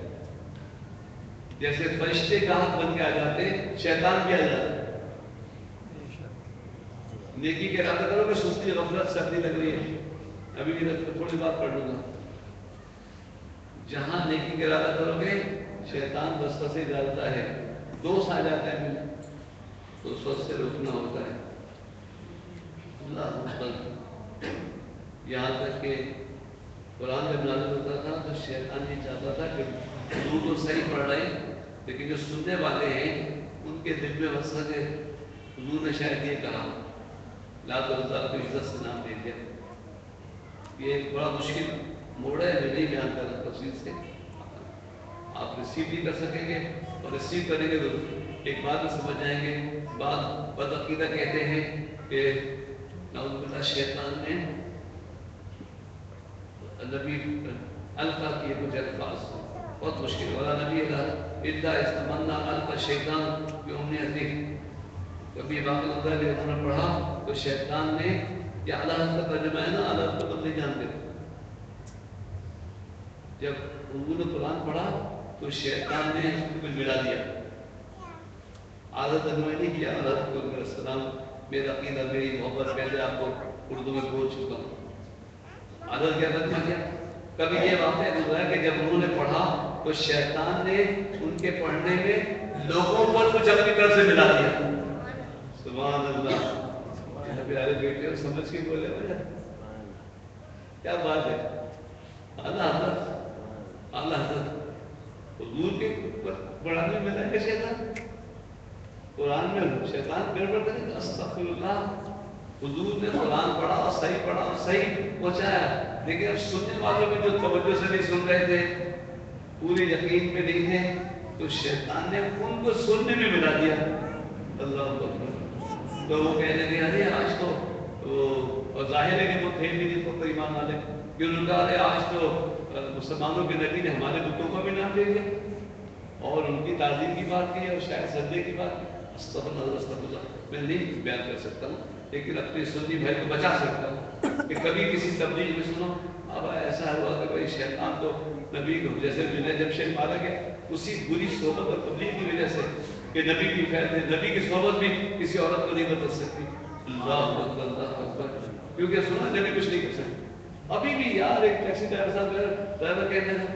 جیسے فرشتے گاہک بن کے آ جاتے، شیطان بھی آ جاتا. نیکی کا ارادہ کرو کہ سستی غفلت سردی لگ رہی ہے، ابھی بھی تھوڑی بات پڑھ لوں گا. جہاں نیکی کا ارادہ کرو گے شیطان وسوسے ڈالتا ہے، دوست آ جاتا ہے، تو اس سے روکنا ہوتا ہے. اللہ اکبر. یہاں تک کہ قرآن جب نازل ہوتا تھا تو شیطان یہ چاہتا تھا کہ حضور تو صحیح پڑھ رہے ہیں لیکن جو سننے والے ہیں ان کے دل میں وسوسہ ہے. حضور نے شاید یہ کہا لا ترزا کو عزت سے نام دے دیا. یہ ایک بڑا مشکل موڑ ہے، میں نہیں بیان کر رہا تفصیل سے. آپ ریسیو بھی کر سکیں گے اور ریسیو کریں گے تو ایک بات میں سمجھ جائیں گے. بعض بدعقیدہ کہتے ہیں کہ نعوذ باللہ شیطان نے نبی القا کیے کچھ الفاظ بہت مشکل والا نبی اللہ استمنا الف شیطان کی امنیتی کبھی واقع ہوتا ہے انہوں نے پڑھا تو شیطان نے یہ اللہ کا ترجمہ ہے نا اللہ کو تم نہیں جانتے جب انہوں نے قرآن پڑھا تو شیطان نے اس کو ملا دیا عادت ترجمہ نہیں کیا حضرت کو السلام میرا عقیدہ میری محبت پہلے آپ کو اردو میں بول چکا ہوں عادت کیا ترجمہ کیا کبھی یہ واقعہ ہوا ہے کہ جب انہوں نے پڑھا تو شیطان نے ان کے پڑھنے میں لوگوں پر کچھ اپنی طرف سے ملا دیا سبحان اللہ پیارے بیٹے سمجھ کے بولے کیا بات ہے اعلیٰ حضرت حضور کے پڑھانے میں ملا ہے شیطان قرآن میں شیطان گڑبڑ کرے استغفر اللہ حضور نے قرآن پڑھا اور صحیح پہنچایا لیکن اب سننے والوں میں جو توجہ سے نہیں سن رہے تھے پورے یقین میں نہیں تھے تو شیطان نے ان کو سننے میں ملا دیا اللہ اکبر تو وہ کہنے لگے ارے آج تو ظاہر ہے کہ وہ تھے بھی نہیں تو ایمان والے کہ انہوں نے کہا ارے آج تو مسلمانوں کے نبی نے ہمارے بتوں کا بھی نام لے لیا اور ان کی تعظیم کی بات کی اور شاید سجدے کی بات کی استغفر اللہ میں نہیں بیان کر سکتا ہوں لیکن اپنے سنی بھائی کو بچا سکتا ہوں کہ کبھی کسی تبلیغ میں سنو اب ایسا ہوا کہ بھائی شیطان تو نبی کو جیسے جنہیں جب شیخ مارا گیا اسی بری صحبت اور تبلیغ کی وجہ سے کہ نبی کی خیر نبی کی صحبت بھی کسی عورت کو نہیں بدل سکتی اللہ اکبر کیونکہ سنا نبی کچھ نہیں کر سکتی ابھی بھی یار ایک ٹیکسی ڈرائیور صاحب ڈرائیور کہتے ہیں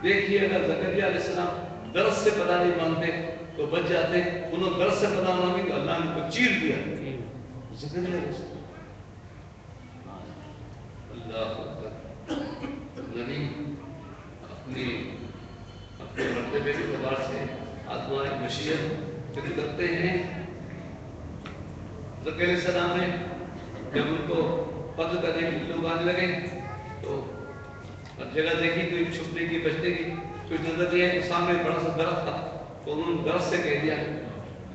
دیکھیے اگر زکریا علیہ السلام درس سے پتہ نہیں مانتے تو بچ جاتے انہوں درس سے پتہ مانگی تو اللہ نے کو چیر دیا زکریا علیہ السلام اللہ اکبر نبی اپنے مرتبے کے اعتبار سے آزمائش مشیت ذکر کرتے ہیں زکریا علیہ السلام نے جب ان کو قتل کرنے کے لوگ آنے لگے تو جگہ دیکھی تو چھپنے کی بچنے کی کوئی نظر نہیں ہے سامنے بڑا سا درخت تھا تو انہوں نے درخت سے کہہ دیا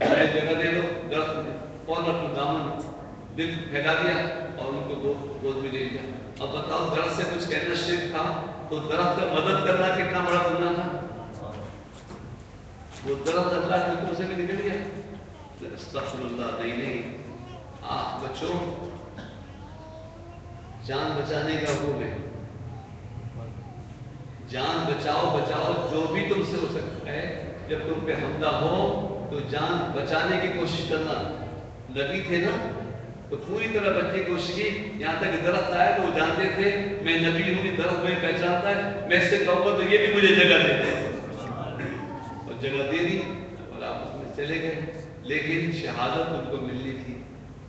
جگہ دے دو درخت اور اپنا دامن دل پھیلا دیا اور ان کو گود میں لے لیا اب بتاؤ درخت سے کچھ کہنا شرک تھا تو درخت کا مدد کرنا کتنا بڑا گناہ تھا وہ درخت اللہ کے حکم سے بھی نکل گیا استغفر اللہ نہیں آپ بچوں جان بچانے کا حکم ہے جان بچاؤ جو بھی تم سے ہو سکتا ہے جب تم پہ حملہ ہو تو جان بچانے کی کوشش کرنا نبی تھے نا تو پوری طرح بچنے کی کوشش کی یہاں تک درخت آیا تو وہ جانتے تھے میں نبی ہوں درخت میں پہچانتا ہے میں اس سے کہوں گا تو یہ بھی مجھے جگہ دیتے اور جگہ دے دی اور آپ اس میں چلے گئے لیکن شہادت ان کو ملنی تھی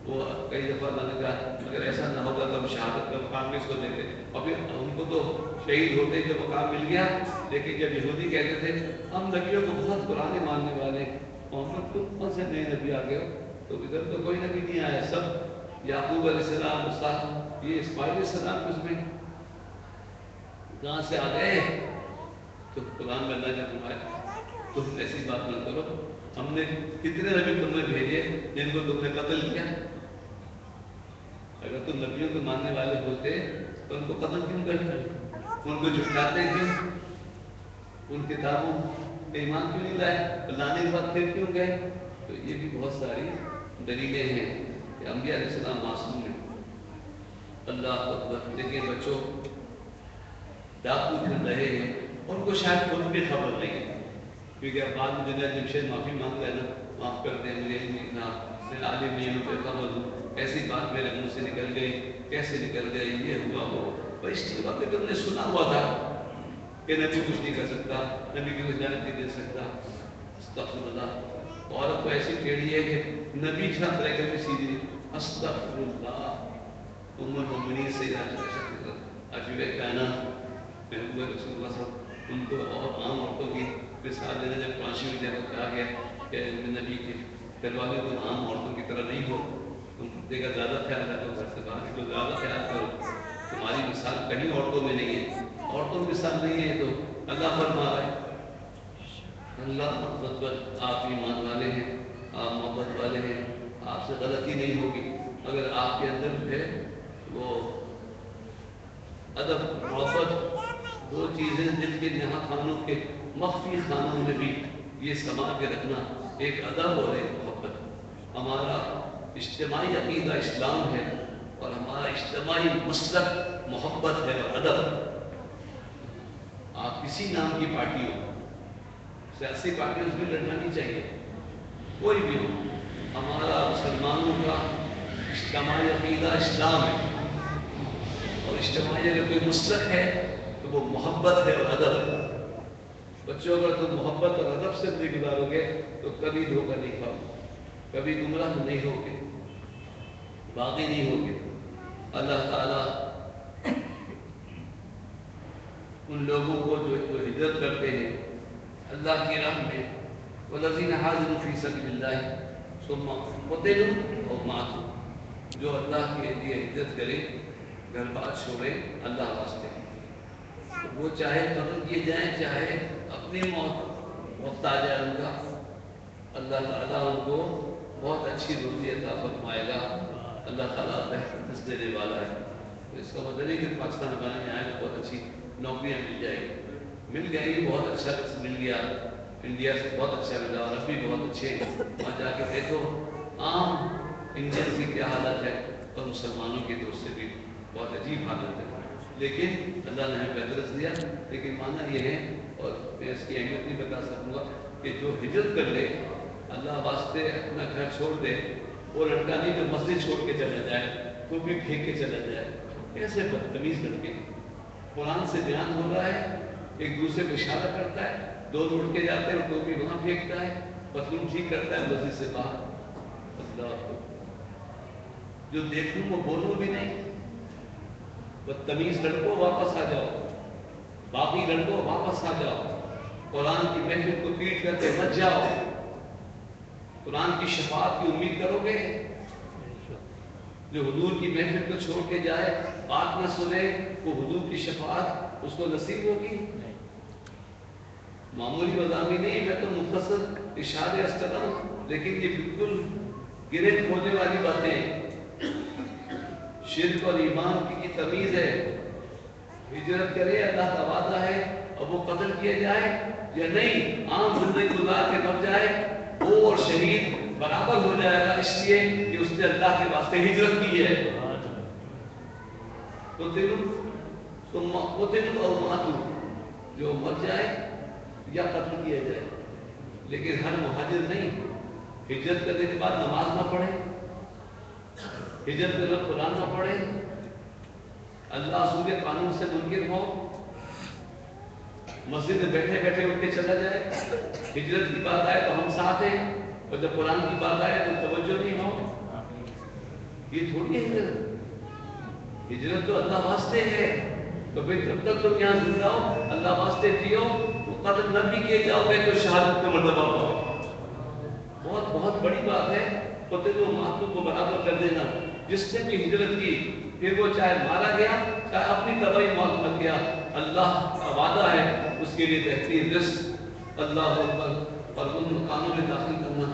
وہ کئی دفعہ اللہ نے کہا اگر ایسا نہ ہوتا تو ہم شہادت کا مقام کس کو دیتے اور پھر ان کو تو شہید ہوتے جو مقام مل گیا لیکن جب یہودی کہتے تھے ہم نبیوں کو بہت پرانے ماننے والے محمد کو کون سے نئے نبی آ گئے ہو تو ادھر تو کوئی نبی نہیں آیا سب یعقوب علیہ السلام استاد یہ اسماعیل علیہ السلام اس میں کہاں سے آ گئے تو قرآن میں اللہ نے فرمایا تم ایسی بات نہ کرو ہم نے کتنے نبی تم نے بھیجے جن کو تم نے قتل کیا اگر تم نبیوں کو ماننے والے ہوتے تو ان کو قتل کیوں کرتے ان کو جھٹلاتے کیوں ان کتابوں پہ ایمان کیوں نہیں لائے لانے کے بعد پھر کیوں گئے تو یہ بھی بہت ساری دلیلیں ہیں کہ انبیاء علیہ السلام معصوم ہیں اللہ اکبر دیکھیں بچوں ڈاکو پھر رہے ہیں ان کو شاید خود بھی خبر نہیں ہے کیونکہ اب بعد میں جنہیں جمشید معافی مانگ رہے ہیں نا معاف کر دیں مجھے نہیں تھا میں عالم نہیں ہوں پہ خبر ہوں ایسی بات میرے منہ سے نکل گئی کیسے نکل گئی یہ ہوا وہ پر اس چیز بات تم نے سنا ہوا تھا کہ نبی کچھ نہیں کر سکتا نبی کی اجازت نہیں دے سکتا استغفر اللہ عورت کو ایسی ٹیڑھی ہے کہ نبی چھا طرح کر کے سیدھی استغفر اللہ ام المؤمنین سے عجیب کہنا محبوب رسول اللہ صلی اللہ علیہ وسلم ان کو اور عام عورتوں کی مثال دینا جب پانچویں میں جب کہا گیا کہ نبی کے گھر والے تم عام عورتوں کی طرح نہیں ہو تم خطے کا زیادہ خیال رکھو گھر سے باہر کو زیادہ خیال کرو تمہاری مثال کہیں عورتوں میں نہیں ہے عورتوں کی مثال نہیں ہے تو اللہ فرما رہا ہے اللہ محبت پر آپ ایمان والے ہیں آپ محبت والے ہیں آپ سے غلطی نہیں ہوگی اگر آپ کے اندر ہے وہ ادب محبت دو چیزیں جن کے یہاں خانوں کے مخفی خانوں میں بھی یہ سما کے رکھنا ایک ادب اور ایک محبت. ہمارا اجتماعی عقیدہ اسلام ہے اور ہمارا اجتماعی مسلک محبت ہے اور ادب. آپ کسی نام کی پارٹی ہو, سیاسی پارٹیوں سے بھی لڑنا نہیں چاہیے, کوئی بھی ہو, ہمارا مسلمانوں کا اجتماعی عقیدہ اسلام ہے اور اجتماعی اگر کوئی مسلک ہے تو وہ محبت ہے اور ادب ہے. بچوں اگر تم محبت اور ادب سے زندگی گزارو گے تو کبھی دھوکہ نہیں کھاؤ, کبھی گمراہ نہیں ہوگے, باغی نہیں ہوگے. اللہ تعالیٰ ان لوگوں کو جو ہجرت کرتے ہیں اللہ کی راہ میں, والذین حاجروا فی سبیل اللہ ثم قتلوا او ماتوا, جو اللہ کے لیے ہجرت کرے, گھر بار چھوڑے اللہ واسطے, وہ چاہے قتل کیے جائیں چاہے اپنی موت آ جائے ان کا, اللہ تعالیٰ ان کو بہت اچھی روزی عطا فرمائے گا. اللہ تعالیٰ بہتر رزق دینے والا ہے. تو اس کا مطلب نہیں کہ پاکستان بنانے آئے تو بہت اچھی نوکریاں مل جائیں گی, مل گئی, بہت اچھا رزق مل گیا, انڈیا سے بہت اچھا ملا, اور اب بھی بہت اچھے. وہاں جا کے دیکھو عام انڈین کی کیا حالت ہے اور مسلمانوں کی طرف سے بھی بہت عجیب حالت ہے. لیکن اللہ نے ہمیں بہتر رزق دیا. لیکن معنی یہ ہے, اور میں اس کی اہمیت نہیں بتا سکوں گا, کہ جو ہجرت کر لے اللہ واسطے اپنا گھر چھوڑ دے, وہ لڑکا نہیں جو مسجد چھوڑ کے چلا جائے, تو بھی پھینک کے چلا جائے. ایسے بدتمیز لڑکے, قرآن سے بیان ہو رہا ہے, ایک دوسرے کو اشارہ کرتا ہے, دو اٹھ کے جاتے ہیں, تو بھی وہاں پھینکتا ہے, پتلون ٹھیک کرتا ہے مسجد سے باہر. اللہ جو دیکھوں وہ بولوں بھی نہیں. بدتمیز لڑکوں واپس آ جاؤ, باقی لڑکوں واپس آ جاؤ, قرآن کی محفل کو پیٹ کر کے مت جاؤ. قرآن کی شفاعت کی امید کرو گے؟ جو حضور کی محفل کو چھوڑ کے جائے, بات نہ سنے, وہ حضور کی شفاعت اس کو نصیب ہوگی؟ معمولی مضامین نہیں, میں تو مختصر اشارے اس کر رہا ہوں, لیکن یہ بالکل گرے کھونے والی باتیں. شرک اور ایمان کی تمیز ہے. ہجرت کرے, اللہ کا وعدہ ہے, اور وہ قتل کیے جائے یا نہیں, عام زندگی گزار کے مر جائے, وہ اور شہید برابر ہو جائے گا, اس لیے کہ اس نے اللہ کے واسطے ہجرت کی ہے. قتلوا او ماتوا, جو مر جائے یا قتل کیا جائے. لیکن ہر مہاجر نہیں ہجرت کرنے کے بعد نماز نہ پڑھے, ہجرت کے بعد قرآن نہ پڑھے, اللہ رسول کے قانون سے منکر ہو, مسجد میں بیٹھے بیٹھے اٹھ کے چلا جائے. ہجرت کی بات آئے تو ہم ساتھ ہیں, اور جب قرآن کی بات آئے تو توجہ نہیں ہو. یہ تھوڑی ہے ہجرت. ہجرت تو اللہ واسطے ہے. تو پھر جب تک تم یہاں زندہ ہو اللہ واسطے جیو, تو قتل نہ بھی کیے جاؤ گے تو شہادت کا مرتبہ پاؤ. بہت بہت بڑی بات ہے. قتل و ماتو کو برابر کر دینا. جس نے بھی ہجرت کی, پھر وہ چاہے مارا گیا چاہے اپنی طبعی موت مر گیا, اللہ کا وعدہ ہے اس کے لیے بہترین رزق. اللہ اکبر. اور ان مقاموں میں داخل کرنا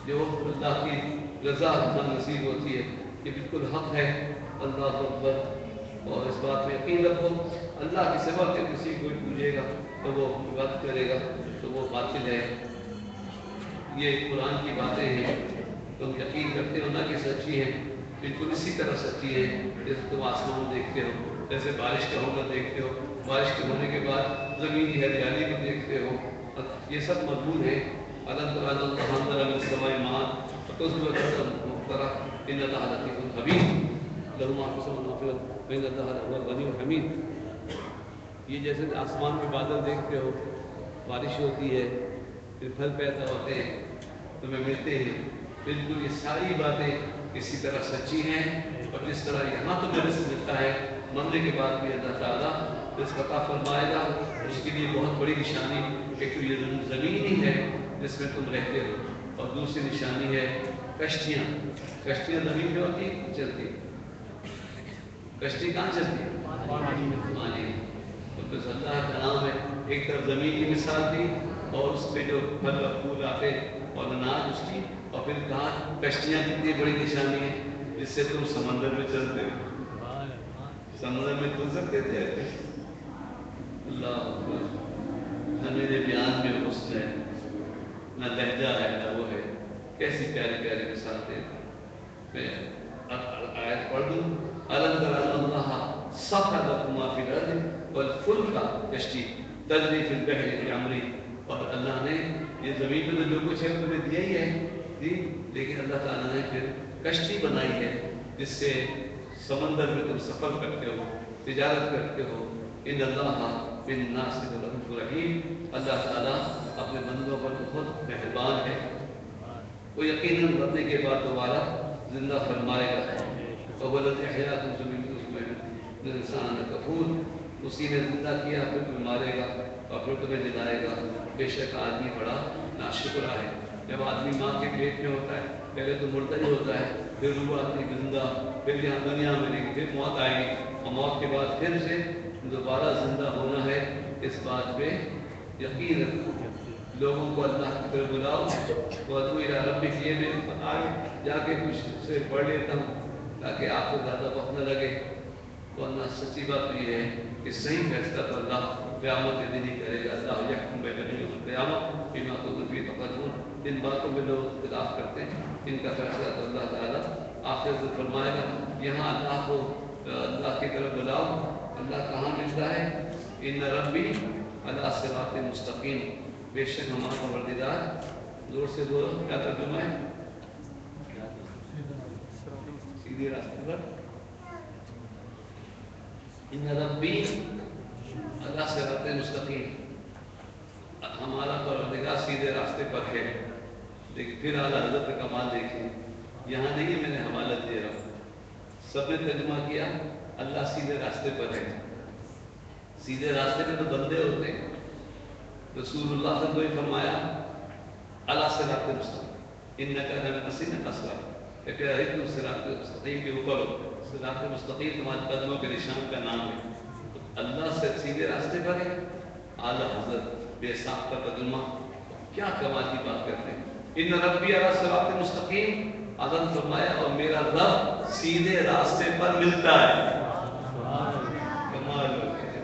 جو اللہ کی رضا نصیب ہوتی ہے, یہ بالکل حق ہے. اللہ اکبر. اور اس بات میں یقین رکھو, اللہ کی سوا کے کسی کو پوچھے گا تو وہ بات کرے گا تو وہ باطل ہے. یہ قرآن کی باتیں ہیں, تم یقین کرتے ہو نا کہ سچی ہے, بالکل اسی طرح سچی ہے جیسے تم آسمان دیکھتے ہو, جیسے بارش کا ہونا دیکھتے ہو, بارش کے ہونے کے بعد زمین کی ہریالی کو دیکھتے ہو. یہ سب مضمون ہے. اللہ تعالیٰ السماء ماء فتصبح مخترع ان اللہ لطیف خبیر له ما في السماوات وان اللہ هو الغنی الحمید. یہ جیسے آسمان میں بادل دیکھتے ہو, بارش ہوتی ہے, پھر پھل پیدا ہوتے ہیں, تمہیں ملتے ہیں, بالکل یہ ساری باتیں اسی طرح سچی ہیں. اور جس طرح یہاں تمہیں رزق ملتا ہے, مرنے کے بعد بھی اللہ تعالیٰ رزق عطا فرمائے گا. اس کے لیے بہت بڑی نشانی ایک تو یہ زمین ہی ہے جس میں تم رہتے ہو, اور دوسری نشانی ہے کشتیاں. کشتیاں زمین پہ ہوتی ہیں, چلتی. کشتی کہاں چلتی ہے؟ پانی. تو بس اللہ کا نام ہے. ایک طرف زمین کی مثال تھی, اور اس پہ جو پھل اور پھول آتے اور اناج اس کی, اور پھر کہاں کشتیاں کتنی بڑی نشانی ہے جس سے تم سمندر میں چلتے ہو. سمندر میں کھل سکتے تھے. اللہ نہ میرے بیان میں حسن ہے، نہ لہجہ ہے، نہ وہ ہے. کیسی پیاری پیاری مثالیں. میں آیت پڑھ دوں. الم تر ان اللہ سخر لكم ما فی الارض والفلک کشتی تجری فی البحر بامرہ. اور اللہ نے یہ زمین میں جو کچھ ہے تمہیں دیا ہی ہے جی، لیکن اللہ تعالیٰ نے پھر کشتی بنائی ہے جس سے سمندر میں تم سفر کرتے ہو، تجارت کرتے ہو. ان اللہ بالناس لرؤوف رحیم. اللہ تعالیٰ اپنے بندوں پر بہت مہربان ہے. وہ یقیناً مرنے کے بعد دوبارہ زندہ فرمائے گا. وَوَلَدْ احیاکم ثم یمیتکم وَإِنَّ الْإِنسَانَ لَکفور. اسی نے زندہ کیا پھر تمہیں مارے گا اور پھر تمہیں جلائے گا. بے شک آدمی بڑا ناشکرا ہے. جب آدمی ماں کے پیٹ میں ہوتا ہے پہلے تو مردہ ہی ہوتا ہے، پھر روح آتی زندہ، پھر یہاں دنیا میں نہیں، پھر موت آئے گی اور موت کے بعد پھر سے دوبارہ زندہ ہونا ہے. اس بات پہ یقین رکھو. لوگوں کو اللہ کی طرف بلاؤ. وَأَدْعُوا إِلَىٰ رَبِّكَ. یہ میں آگے جا کے کچھ سے پڑھ لیتا ہوں تاکہ آپ کو زیادہ وقت نہ لگے. ورنہ سچی بات تو یہ ہے کہ صحیح فیصلہ تو اللہ قیامت کے دن ہی کرے گا. اللہ یحکم بینکم یوم القیامہ بما کنتم فیہ تختلفون. جن باتوں میں لوگ اختلاف کرتے ہیں ان کا فیصلہ تو اللہ تعالیٰ آخرت میں فرمائے گا. یہاں اللہ کو اللہ کی طرف بلاؤ. اللہ کہاں ملتا ہے؟ ان ربی علی صراط مستقیم. بے شک ہمارا پروردگار، زور سے بولو کیا ترجمہ ہے؟ سیدھے راستے پر. ان ربی علی صراط مستقیم. ہمارا پروردگار سیدھے راستے پر ہے. لیکن پھر اعلیٰ حضرت کا کمال دیکھیں، یہاں نہیں ہے میں نے حوالہ دے رہا ہوں. سب نے ترجمہ کیا اللہ سیدھے راستے پر ہے. سیدھے راستے میں تو بندے ہوتے ہیں. رسول اللہ صلی اللہ علیہ وسلم نے فرمایا اعلیٰ صراط مستقیم انک لمن الصراط الصراط. کہ پیارے تم صراط مستقیم کے اوپر ہو. صراط مستقیم تمہارے قدموں کے نشان کا نام ہے. تو اللہ سے سیدھے راستے پر ہے. اعلیٰ حضرت بے ساختہ ترجمہ کیا کمال کی بات کرتے ہیں. ان ربی علی صراط مستقیم. آدم فرمایا اور میرا رب سیدھے راستے پر ملتا ہے. کمال ہو گیا.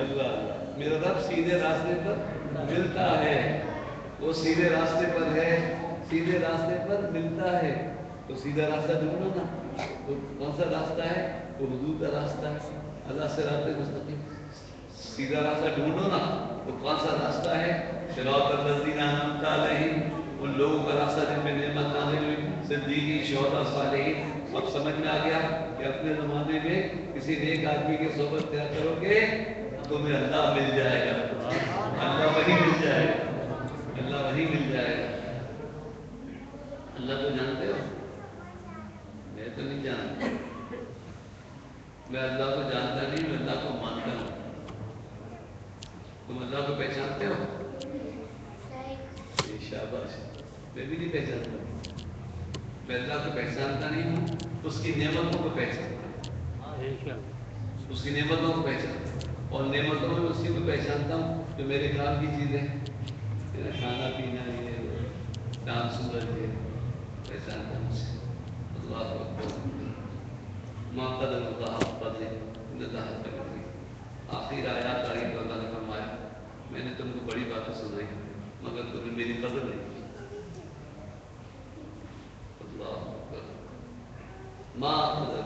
اللہ میرا رب سیدھے راستے پر ملتا ہے. وہ سیدھے راستے پر ہے، سیدھے راستے پر ملتا ہے. تو سیدھا راستہ ڈھونڈو نا. تو کون سا راستہ ہے؟ وہ حضور کا راستہ ہے. اللہ سے راستے مستقیم سیدھا راستہ ڈھونڈو نا. تو کون سا راستہ ہے؟ صراط الذین انعمت علیہم. ان لوگوں کا راستہ جن پہ نعمت نازل ہوئی، صدیقین، شہداء، صالحین. اب سمجھ میں آ گیا کہ اپنے زمانے میں کسی نیک آدمی کی صحبت اختیار کرو گے تمہیں اللہ مل جائے گا. اللہ وہی مل جائے گا. اللہ وہی مل جائے گا. اللہ کو جانتے ہو؟ میں تو نہیں جانتا. میں اللہ کو جانتا نہیں، میں اللہ کو مانتا ہوں. تم اللہ کو پہچانتے ہو؟ شاباش. میں بھی نہیں پہچانتا. میں اللہ کو پہچانتا نہیں ہوں. اس کی نعمتوں کو پہچانتا ہوں. اس کی نعمتوں کو پہچانتا ہوں. اور نعمتوں میں اسی کو پہچانتا ہوں جو میرے کام کی چیزیں، میرا کھانا پینا، یہ چاند سورج ہے، پہچانتا ہوں اسے. اللہ اکبر. ما قدر اللہ قدر ان اللہ قدر. آخر آیات آئی تو اللہ نے فرمایا میں نے تم کو بڑی باتیں سنائی مگر تم نے میری قدر نہیں کی. اللہ اکبر. ما قدر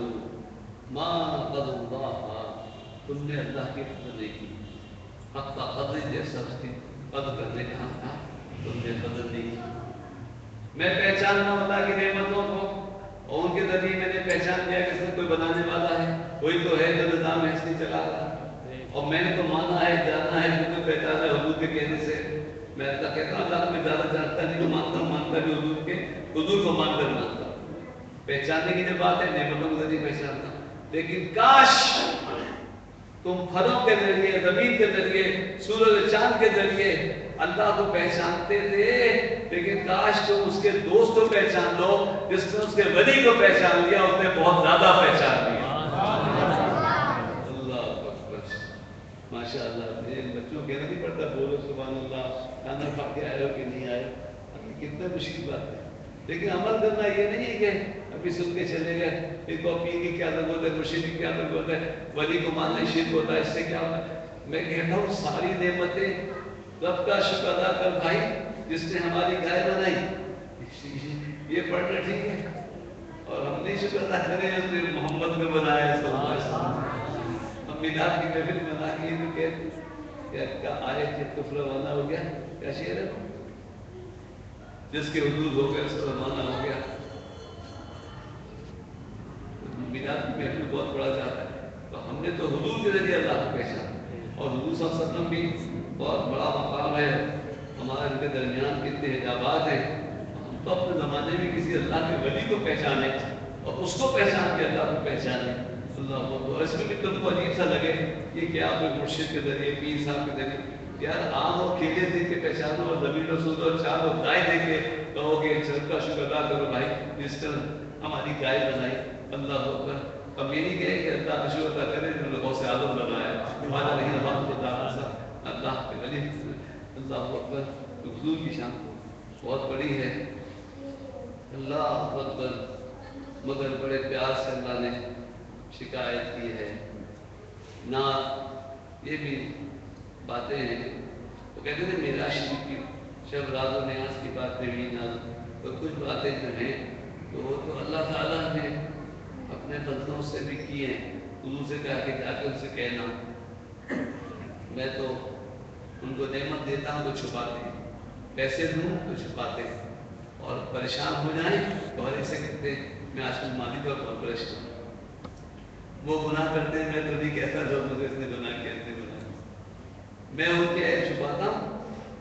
اللہ. تم نے اللہ کی قدر نہیں کی. حق کا قدر جیسا اس کی قدر کرنے کا تھا تم نے قدر نہیں کی. میں پہچاننا اللہ کی نعمتوں کو اور ان کے ذریعے میں نے پہچان لیا کہ کوئی بنانے والا ہے، کوئی تو ہے جو نظام ایسے چلا رہا. اور میں نے تو مانا ہے، جانا ہے، مجھے پہچانا ہے حضور کے کہنے سے. میں اللہ کہتا ہوں اللہ کو زیادہ جانتا نہیں تو مانتا ہوں، مانتا بھی حضور کے، حضور کو مان کر مانتا ہوں. پہچاننے کی جو بات ہے نعمتوں کے ذریعے پہچانتا ہوں. لیکن کاش تم پھلوں کے ذریعے، زمین کے ذریعے، سورج چاند کے ذریعے اللہ کو پہچانتے تھے. لیکن کاش تم اس کے دوست کو پہچان لو. جس نے اس کے ولی کو پہچان لیا اس نے بہت زیادہ پہچان لیا. ماشاء اللہ. میرے بچوں کہنا نہیں پڑتا بولو سبحان اللہ، کھانا کھا کے آئے ہو کہ نہیں آئے. کتنا مشکل بات ہے. لیکن عمل کرنا یہ نہیں ہے کہ ابھی سن کے چلے گئے. ایک کاپی کی کیا ضرورت ہے، مرشد کی کیا ضرورت ہے، ولی کو ماننا شرک ہوتا ہے، اس سے کیا ہوتا ہے. میں کہتا ہوں ساری نعمتیں رب کا شکر ادا کر بھائی جس نے ہماری گائے بنائی. یہ پڑھنا ٹھیک ہے؟ اور ہم نہیں شکر ادا کریں تو محمد نے بنایا ہے صلی اللہ علیہ وسلم. ہم میلاد کی محفل بنا کے تو کہتے آئے کہ کفر روانہ ہو گیا. کیا شعر ہے؟ جس کے حدود ہو گئے اس کا روانہ ہو گیا. میلاد کی محفل بہت بڑا جاتا ہے. تو ہم نے تو حضور کے ذریعے اللہ کو پہچانا اور حضور صلی اللہ علیہ وسلم بھی بہت بڑا مقام ہے. ہمارے ان کے درمیان کتنے حجابات ہیں. ہم تو اپنے زمانے میں کسی اللہ کے ولی کو پہچانے اور اس کو پہچان کے اللہ کو پہچانے. اللہ کو اس میں بھی تم کو عجیب سا لگے یہ کیا کوئی مرشد کے ذریعے پیر صاحب کے ذریعے. یار آم اور کیلے دیکھ کے پہچانو اور زمین و سود اور چاند اور گائے دیکھ کے کہو کہ سب کا شکر ادا کرو بھائی جس طرح ہماری گائے بنائی. اللہ اکبر. اب یہ نہیں کہے کہ اللہ کا شکر ادا کرے جو لوگوں سے عادت بنایا ہمارا نہیں اللہ کے ولی. اللہ اکبر. حضور کی شان بہت بڑی ہے. اللہ اکبر. مگر بڑے پیار سے اللہ نے شکایت کی ہے. نعت یہ بھی باتیں ہیں. وہ کہتے ہیں میرا شریف کی شب راز و نیاز کی باتیں بھی نعت اور کچھ باتیں جو ہیں تو وہ تو اللہ تعالیٰ نے اپنے بندوں سے بھی کی ہیں. حضور سے کہا کہ جا کے ان سے کہنا میں تو ان کو نعمت دیتا ہوں تو چھپاتے ہیں, پیسے دوں تو چھپاتے ہیں, اور پریشان ہو جائیں تو ہر ایک سے کہتے ہیں میں آج کل مالک اور بہت پریشان ہوں. وہ گناہ کرتے ہیں میں تو نہیں کہتا جو مجھے اس نے گناہ کیا اتنے گناہ میں ان کے عیب چھپاتا ہوں.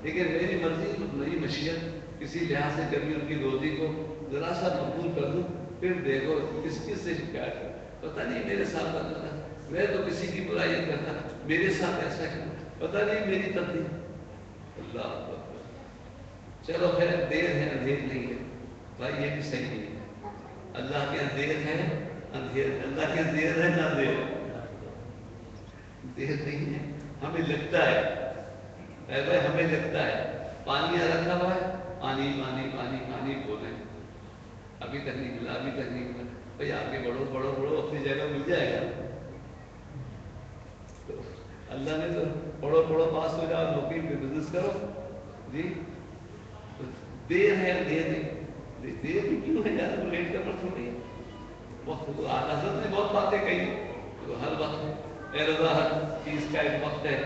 لیکن میری مرضی میری مشیت کسی لحاظ سے کبھی ان کی روزی کو ذرا سا مقبول کر دوں پھر دیکھو کس کس سے شکایت کر. پتہ نہیں میرے ساتھ کرتا تھا میں تو کسی کی برائی نہیں کرتا میرے ساتھ ایسا کیوں. پتہ نہیں میری تبدیلی. اللہ اکبر. چلو خیر دیر ہے اندھیر نہیں ہے بھائی یہ بھی صحیح نہیں ہے. اللہ کے اندھیر ہے اندھیر. اللہ کے اندھیر ہے نہ اندھیر دیر نہیں ہے. ہمیں لگتا ہے بھائی ہمیں لگتا ہے پانی رکھا ہوا ہے پانی پانی پانی پانی بولے ابھی تک نہیں ملا ابھی تک نہیں ملا. بھائی آگے بڑھو بڑھو بڑھو اپنی جگہ مل جائے گا. تو اللہ نے تو پڑھو پڑھو پاس ہو جاؤ نوکری پہ بزنس کرو جی. دیر ہے دیر نہیں. دیر بھی کیوں ہے یار لیٹ کرنا تھوڑی ہے. وقت تو حضرت نے بہت باتیں کہی تو ہر وقت اے رضا ہر چیز کا ایک وقت ہے.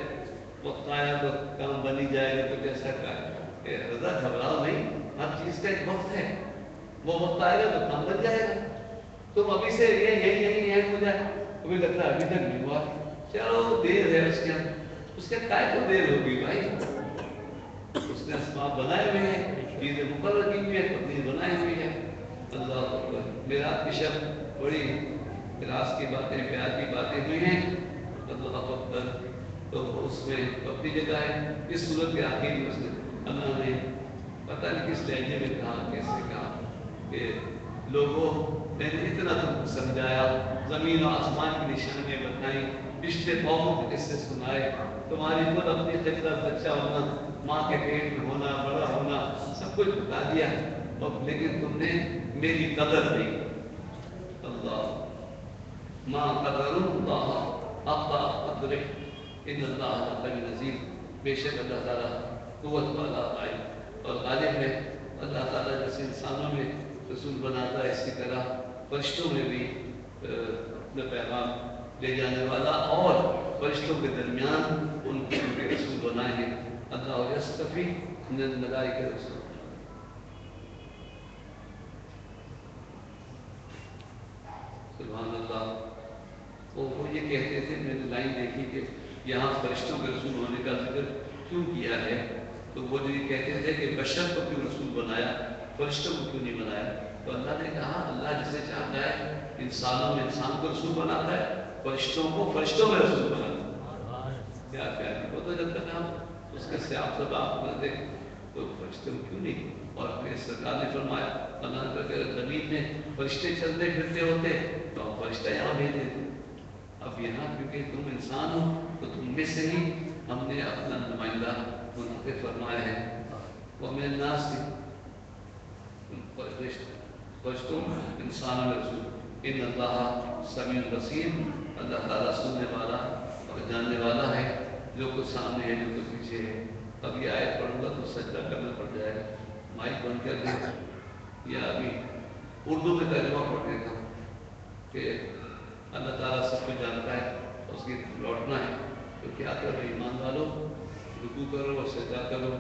وقت آیا تو کام بنی جائے گا تو کیسا کا اے رضا گھبراؤ نہیں ہر چیز کا ایک وقت ہے. وہ وقت آئے گا تو کام بن جائے گا. تم ابھی سے یہی ہو جائے ابھی لگتا ہے ابھی تک نہیں ہوا. چلو دیر ہے اس کے کائے کو دیر ہوگی بھائی. اس نے اسباب بنائے ہوئے ہیں چیزیں مقرر کی ہوئی ہے تبدیل بنائے ہوئی ہے. اللہ اکبر. میراث کی شب بڑی میراث کی باتیں پیار کی باتیں ہوئی ہیں. اللہ اکبر. تو اس میں اپنی جگہ ہے. اس صورت کے آخر میں اس نے اللہ نے پتہ نہیں کس لہجے میں کہا کیسے کہا کہ لوگوں میں نے اتنا تم کو سمجھایا زمین و آسمان کی نشانیاں بتائیں پچھلے قوموں کے قصے سنائے تمہاری خود اپنی خدمت بچہ ہونا ماں کے پیٹ میں ہونا بڑا ہونا سب کچھ بتا دیا لیکن تم نے میری قدر نہیں. اللہ ماں قدر اللہ حق قدرہ ان اللہ لقوی عزیز. بے شک اللہ تعالیٰ قوت والا آئی اور غالب ہے. اللہ تعالیٰ جیسے انسانوں میں رسول بناتا ہے اسی طرح فرشتوں میں بھی اپنا پیغام لے جانے والا اور فرشتوں کے درمیان ان کے رسول بنائے ہیں. اللہ یستفی من الملائکہ رسول. سبحان اللہ. وہ یہ کہتے تھے میں نے لائن دیکھی کہ یہاں فرشتوں کے رسول ہونے کا ذکر کیوں کیا ہے تو وہ جو یہ کہتے تھے کہ بشر کو کیوں رسول بنایا فرشتوں کو کیوں نہیں بنایا. تو اللہ نے کہا اللہ جسے چاہتا ہے انسانوں میں انسان کو رسول بناتا ہے فرشتوں کو فرشتوں میں رسول بناتا ہے. کیا پیاری. وہ تو جب تک ہم اس کے سیاق سباب نہ دیں تو فرشتوں کیوں نہیں. اور پھر سرکار نے فرمایا اللہ نے کہ زمین میں فرشتے چلتے پھرتے ہوتے تو ہم فرشتہ یہاں بھیجے تھے. اب یہاں کیونکہ تم انسان ہو تو تم میں سے ہی ہم نے اپنا نمائندہ منتخب فرمایا ہے. وہ میرے ناس فرشتوں انسانوں میں رسول. ان اللہ سمیع بصیر. اللہ تعالیٰ سننے والا اور جاننے والا ہے جو کچھ سامنے ہے جو کچھ پیچھے ہے. اب یہ آیت پڑھوں گا تو سجدہ کرنا پڑ جائے گا، مائک بند کر دیں یا ابھی اردو میں ترجمہ پڑھ دیتا ہوں کہ اللہ تعالیٰ سب کچھ جانتا ہے، اس کی لوٹنا ہے تو کیا کرو ایمان والو، رکوع کرو اور سجدہ کرو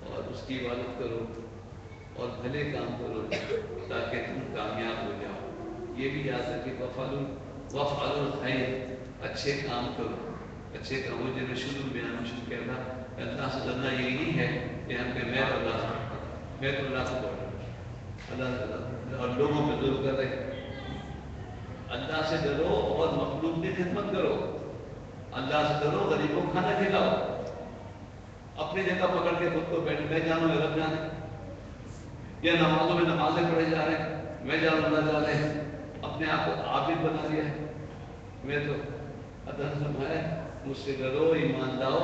اور اس کی عبادت کرو اور بھلے کام کرو تاکہ تم کامیاب ہو جاؤ۔ یہ بھی یاد رکھے وفعلوا الخیر، اچھے کام کرو، اچھے کاموں جن میں بیان شروع کیا تھا۔ اللہ سے ڈرنا یہی نہیں ہے کہ ہم کہ میں تو اللہ سے ڈر اللہ اور لوگوں پہ ظلم کر رہے۔ اللہ سے ڈرو اور مخلوق کی خدمت کرو، اللہ سے ڈرو، غریبوں کو کھانا کھلاؤ، اپنی جگہ پکڑ کے خود کو بیٹھ میں جانوں یا رب جانے، یا نمازوں میں نمازیں پڑھے جا رہے ہیں، میں جانوں اللہ جا رہے ہیں، اپنے آپ کو عابد بنا لیا ہے۔ میں تو ادھر فرمایا مجھ سے ڈرو، ایمان لاؤ،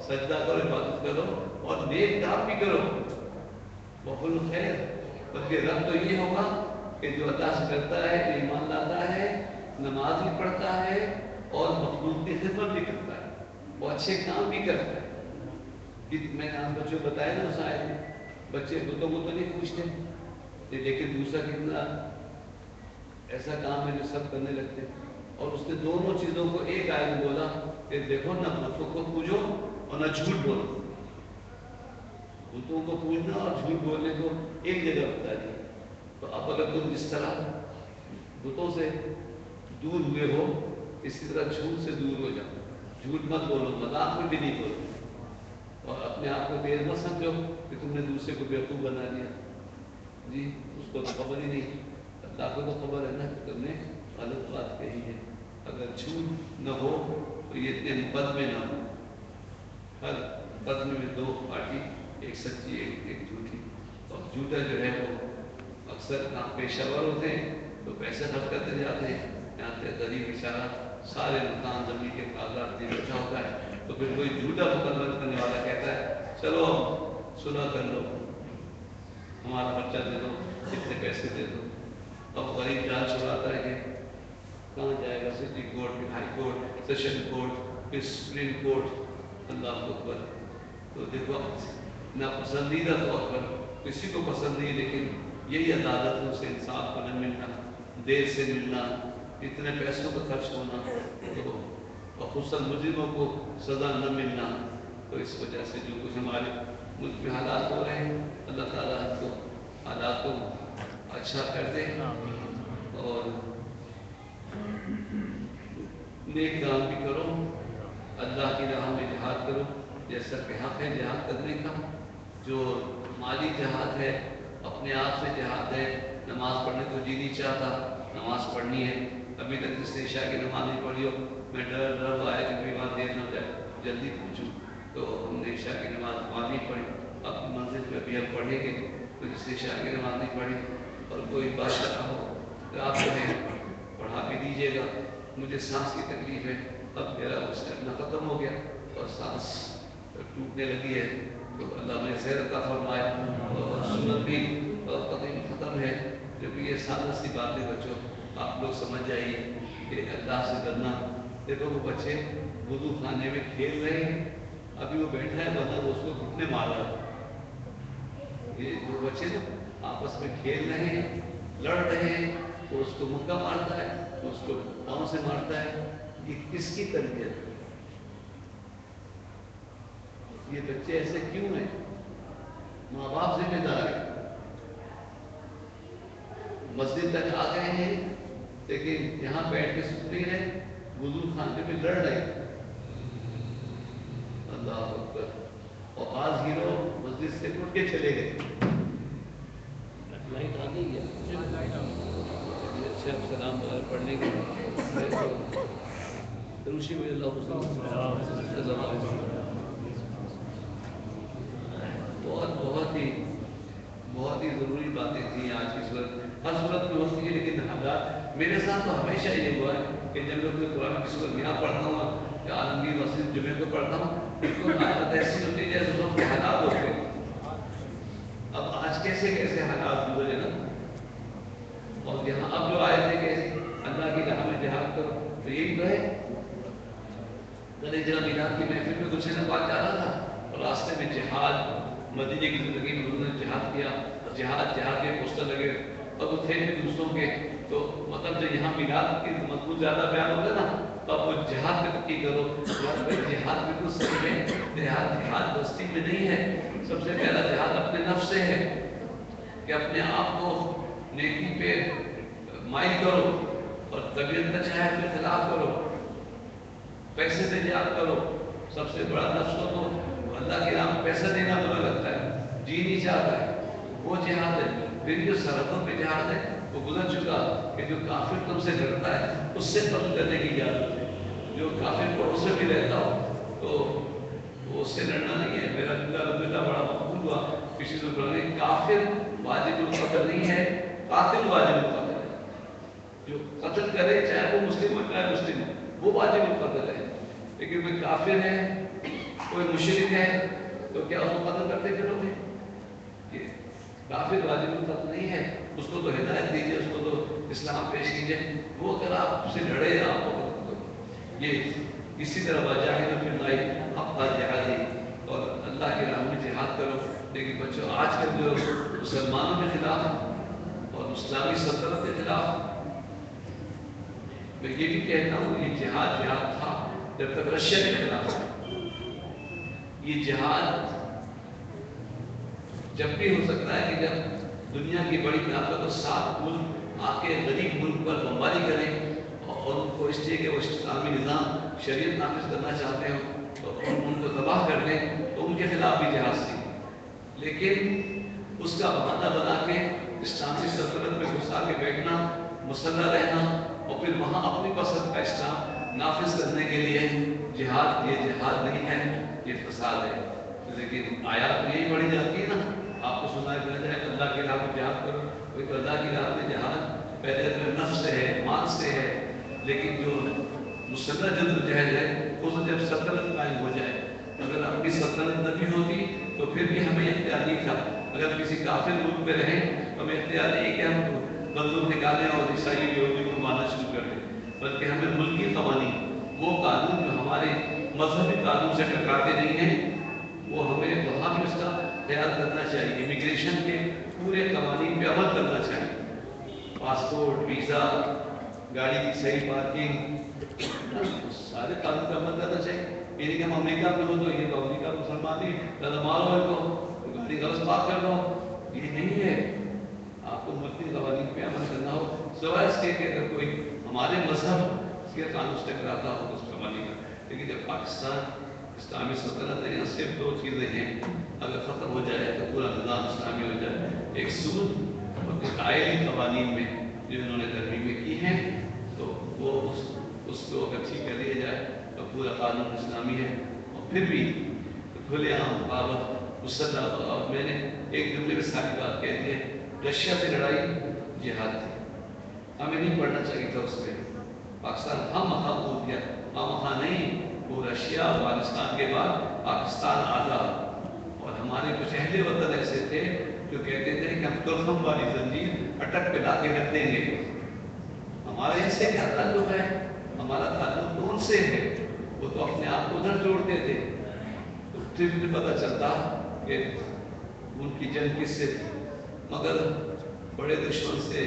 سجدہ کرو، عبادت کرو اور نیک کام بھی کرو، وفعلوا الخیر۔ بلکہ رب تو یہ ہوگا کہ جو اللہ سے ڈرتا ہے، ایمان لاتا ہے، نماز بھی پڑھتا ہے اور مخلوق کی خدمت بھی کرتا ہے، وہ اچھے کام بھی کرتا ہے۔ کہ میں نے آپ بچوں کو بتایا نا اس آیت میں، بچے بتوں کو تو نہیں پوچھتے لیکن دوسرا کتنا ایسا کام ہے جو سب کرنے لگتے ہیں، اور اس نے دونوں چیزوں کو ایک آیت میں بولا کہ دیکھو نہ بتوں کو پوجو اور نہ جھوٹ بولو۔ بتوں کو پوجنا اور جھوٹ بولنے کو ایک جگہ بتا دی۔ تو اب اگر تم جس طرح بتوں سے دور ہوئے ہو، اسی طرح جھوٹ سے دور ہو جاؤ، جھوٹ مت بولو، مذاق میں بھی نہیں بولو، اور اپنے آپ کو تیز مت سمجھو کہ تم نے دوسرے کو بیوقوف بنا دیا۔ جی اس کو تو خبر ہی نہیں، اللہ کو تو خبر ہے نا کہ تم نے غلط بات کہی ہے۔ اگر جھوٹ نہ ہو تو یہ اتنے مقدمے نہ ہو، ہر مقدمے میں دو پارٹی، ایک سچی ایک جھوٹی، اور جھوٹا جو ہے وہ اکثر کام پیشہ ور ہوتے ہیں تو پیسے خرچ کرتے جاتے ہیں، یہاں سے غریب بیچارہ سارے مکان زمین کے کاغذات دے بیٹھا ہوتا ہے، تو پھر کوئی جھوٹا مقدمہ کرنے والا کہتا ہے چلو صلح کر لو، ہمارا خرچہ دے دو، اتنے پیسے دے دو۔ اب غریب جان چھڑاتا ہے کہ کہاں جائے گا، سٹی کورٹ، پھر ہائی کورٹ، سیشن کورٹ، پھر سپریم کورٹ، اللہ اکبر۔ تو دیکھو ناپسندیدہ طور پر کسی کو پسند نہیں، لیکن یہی عدالتوں سے انصاف کو نہ ملنا، دیر سے ملنا، اتنے پیسوں کا خرچ ہونا، تو اور خصوصاً مجرموں کو سزا نہ ملنا۔ تو اس وجہ سے جو کچھ ہمارے ملک میں حالات ہو رہے ہیں، اللہ تعالیٰ ہم کو حالات کو اچھا کر دے اور نیک کام بھی کرو، اللہ کی راہ میں جہاد کرو، جیسا کہ حق ہے جہاد کرنے کا۔ جو مالی جہاد ہے، اپنے آپ سے جہاد ہے، نماز پڑھنے کو جی نہیں چاہتا، نماز پڑھنی ہے۔ ابھی تک جس نے عشاء کی نماز نہیں پڑھی ہو، میں ڈر آیا کہ کوئی بات دیر نہ ہو جائے، جلدی پہنچوں، تو ہم نے عشاء کی نماز وہاں نہیں پڑھی، اب منزل پہ بھی ہم پڑھیں گے۔ تو جس نے عشاء کی نماز نہیں پڑھی اور کوئی بات کرا ہو تو آپ جو ہے پڑھا بھی دیجیے گا۔ مجھے سانس کی تکلیف ہے، اب میرا وہ اسٹیمنا ختم ہو گیا اور سانس ٹوٹنے لگی ہے، تو اللہ نے خیر عطا فرمائے، اور سنت بھی قدیم ختم ہے۔ جب یہ سادہ سی باتیں بچوں آپ لوگ سمجھ جائیے کہ اللہ سے ڈرنا۔ دیکھو وہ بچے وضو خانے میں کھیل رہے ہیں، ابھی وہ بیٹھا ہے ورنہ وہ اس کو گھٹنے مار رہا ہے۔ یہ دو بچے آپس میں کھیل رہے ہیں، لڑ رہے ہیں، وہ اس کو مکہ مارتا ہے، وہ اس کو پاؤں سے مارتا ہے۔ یہ کس کی تربیت ہے؟ یہ بچے ایسے کیوں ہیں؟ ماں باپ ذمہ دار ہے۔ مسجد تک آ گئے ہیں لیکن یہاں بیٹھ کے سن نہیں رہے، وضو خانے میں لڑ رہے ہیں۔ اللہ اکبر۔ اور بعض ہیرو مسجد سے اٹھ کے چلے گئے۔ لائٹ آ گئی ہے؟ اچھا سلام پڑھنے کے روشی میں اللہ بہت ہی ضروری باتیں تھیں آج کی صورت، ہر صورت میں ہوتی ہے، لیکن حالات میرے ساتھ تو ہمیشہ یہ ہوا ہے کہ جب میں کوئی قرآن کی صورت یہاں پڑھتا ہوں یا عالمگیر مسجد جمعے کو پڑھتا ہوں، بالکل حالت ایسی ہوتی ہے جیسے وقت کے حالات ہوتے ہیں۔ اب آج کیسے کیسے حالات گزرے نا، اور یہاں اب جو آئے تھے کہ اللہ کی راہ میں جہاد کرو، تو یہی تو ہے۔ جناب میلاد کی محفل میں کچھ نہ بات جا رہا تھا اور اور راستے میں جہاد، مدینے کی زندگی میں انہوں نے جہاد کیا، جہاد کے پوسٹر لگے اور وہ تھے بھی دوسروں کے. تو مطلب جو یہاں میلاد کی مضمون زیادہ بیان ہوگا نا تو آپ وہ جہاد پہ ترقی کرو. جہاد بالکل صحیح ہے، جہاد بستی میں نہیں ہے. سب سے پہلا جہاد اپنے نفس سے ہے کہ اپنے آپ کو نیکی پہ مائل کرو اور طبیعت کا چاہے اپنے خلاف کرو، پیسے سے جہاد کرو. سب سے بڑا نفس کو تو اللہ کے نام پیسہ دینا برا لگتا ہے، جی نہیں چاہتا ہے، وہ جہاد ہے. پھر جو سرحدوں پہ جہاد ہے وہ گزر چکا کہ جو کافر تم سے لڑتا ہے اس سے قتل کرنے کی اجازت ہے. جو کافر پڑوس میں بھی رہتا ہو تو اس سے لڑنا نہیں ہے. میرا اللہ بڑا مقبول ہوا کسی سے بولے کافر واجب القتل نہیں ہے، قاتل واجب القتل ہے. جو قتل کرے چاہے وہ مسلم ہو چاہے مسلم ہو وہ واجب القتل ہے. لیکن کوئی کافر ہے، کوئی مشرک ہے تو کیا اس کو قتل کرتے پھرو گے؟ کافر واجب القتل نہیں ہے. اس کو تو ہدایت دیجیے، اس کو تو اسلام پیش کیجیے. وہ اگر آپ سے لڑے آپ کو قتل کرو. یہ اسی طرح وجاہد فی اللہ حق جہادی، اور اللہ کے راہ میں جہاد کرو. لیکن بچوں آج کل جو مسلمانوں کے خلاف اور اسلامی سلطنت کے خلاف میں یہ بھی کہتا ہوں یہ جہاد تھا جب تک رشیا کے خلاف تھا. یہ جہاد جب بھی ہو سکتا ہے کہ جب دنیا کی بڑی طاقت اور 7 ملک آ کے غریب ملک پر بمباری کریں اور ان کو اس لیے کہ وہ اسلامی نظام شریعت نافذ کرنا چاہتے ہوں تو ان کو تباہ کر دیں تو ان کے خلاف بھی جہاد تھی. لیکن اس کا بہانہ بنا کے اسلامی سلطنت میں گھسا کے بیٹھنا، مسلح رہنا اور پھر وہاں اپنی پسند کا اسلام نافذ کرنے کے لیے جہاد، یہ جہاد نہیں ہے، یہ فساد ہے. لیکن آیات یہی پڑھی جاتی ہے نا، آپ کو سنا جائے اللہ کی راہ میں جہاد کرو. کوئی تو اللہ کی راہ میں جہاد پہلے تو نفس سے ہے، مال سے ہے. لیکن جو مسلح جدوجہد ہے اس جب سلطنت قائم ہو جائے، اگر اپنی سلطنت نہ بھی ہوتی تو پھر بھی ہمیں اختیار نہیں تھا. اگر کسی کافر ملک پہ رہیں تو ہمیں اختیار نہیں کہ ہم بندوق نکالیں اور عیسائی یہودی کو مارنا شروع کر دیں، بلکہ ہمیں ملکی قوانین، وہ قانون جو ہمارے مذہبی قانون سے ٹکراتے نہیں ہیں، وہ ہمیں وہاں بھی اس کا خیال کرنا چاہیے. امیگریشن کے پورے قوانین پہ عمل کرنا چاہیے. پاسپورٹ، ویزا، گاڑی کی صحیح پارکنگ، سارے قانون پہ عمل کرنا چاہیے. یہ کہ ہم امریکہ میں ہو تو یہ تو امریکہ مسلمان نہیں زیادہ مال ہو تو گاڑی غلط پارک کر دو، یہ نہیں ہے. آپ کو ملکی قوانین پہ عمل کرنا ہو، سوائے اس کے کہ اگر کوئی ہمارے مذہب کے قانون سے ٹکراتا ہو تو اس پہ عمل نہیں کرنا. لیکن جب پاکستان اسلامی سلطنت ہے، صرف 2 چیزیں ہیں، اگر ختم ہو جائے تو پورا نظام اسلامی ہو جائے. ایک سود اور ایک آئلی قوانین میں جو انہوں نے ترمیمیں کی ہیں تو وہ اس کو اگر ٹھیک کر دیا جائے تو پورا قانون اسلامی ہے. اور پھر بھی کھلے عام بابت مسلح. اور میں نے ایک جملے میں ساری بات کہہ دی ہے، رشیا سے لڑائی جہاد تھی، ہمیں نہیں پڑھنا چاہیے تھا اس پہ. پاکستان ہم مخواہ ہو گیا، ہم مخواہ نہیں. وہ رشیا افغانستان کے بعد پاکستان آزاد. اور ہمارے کچھ اہل وطن ایسے تھے جو کہتے تھے کہ ہم ترخم والی زنجیر اٹک پہ لا کے رکھ دیں گے. ہمارے اس سے کیا تعلق ہے؟ ہمارا تعلق تو ان سے ہے. وہ تو اپنے آپ کو ادھر جوڑتے تھے. تو پھر مجھے پتہ چلتا کہ ان کی جنگ کس سے تھی. مگر بڑے دشمن سے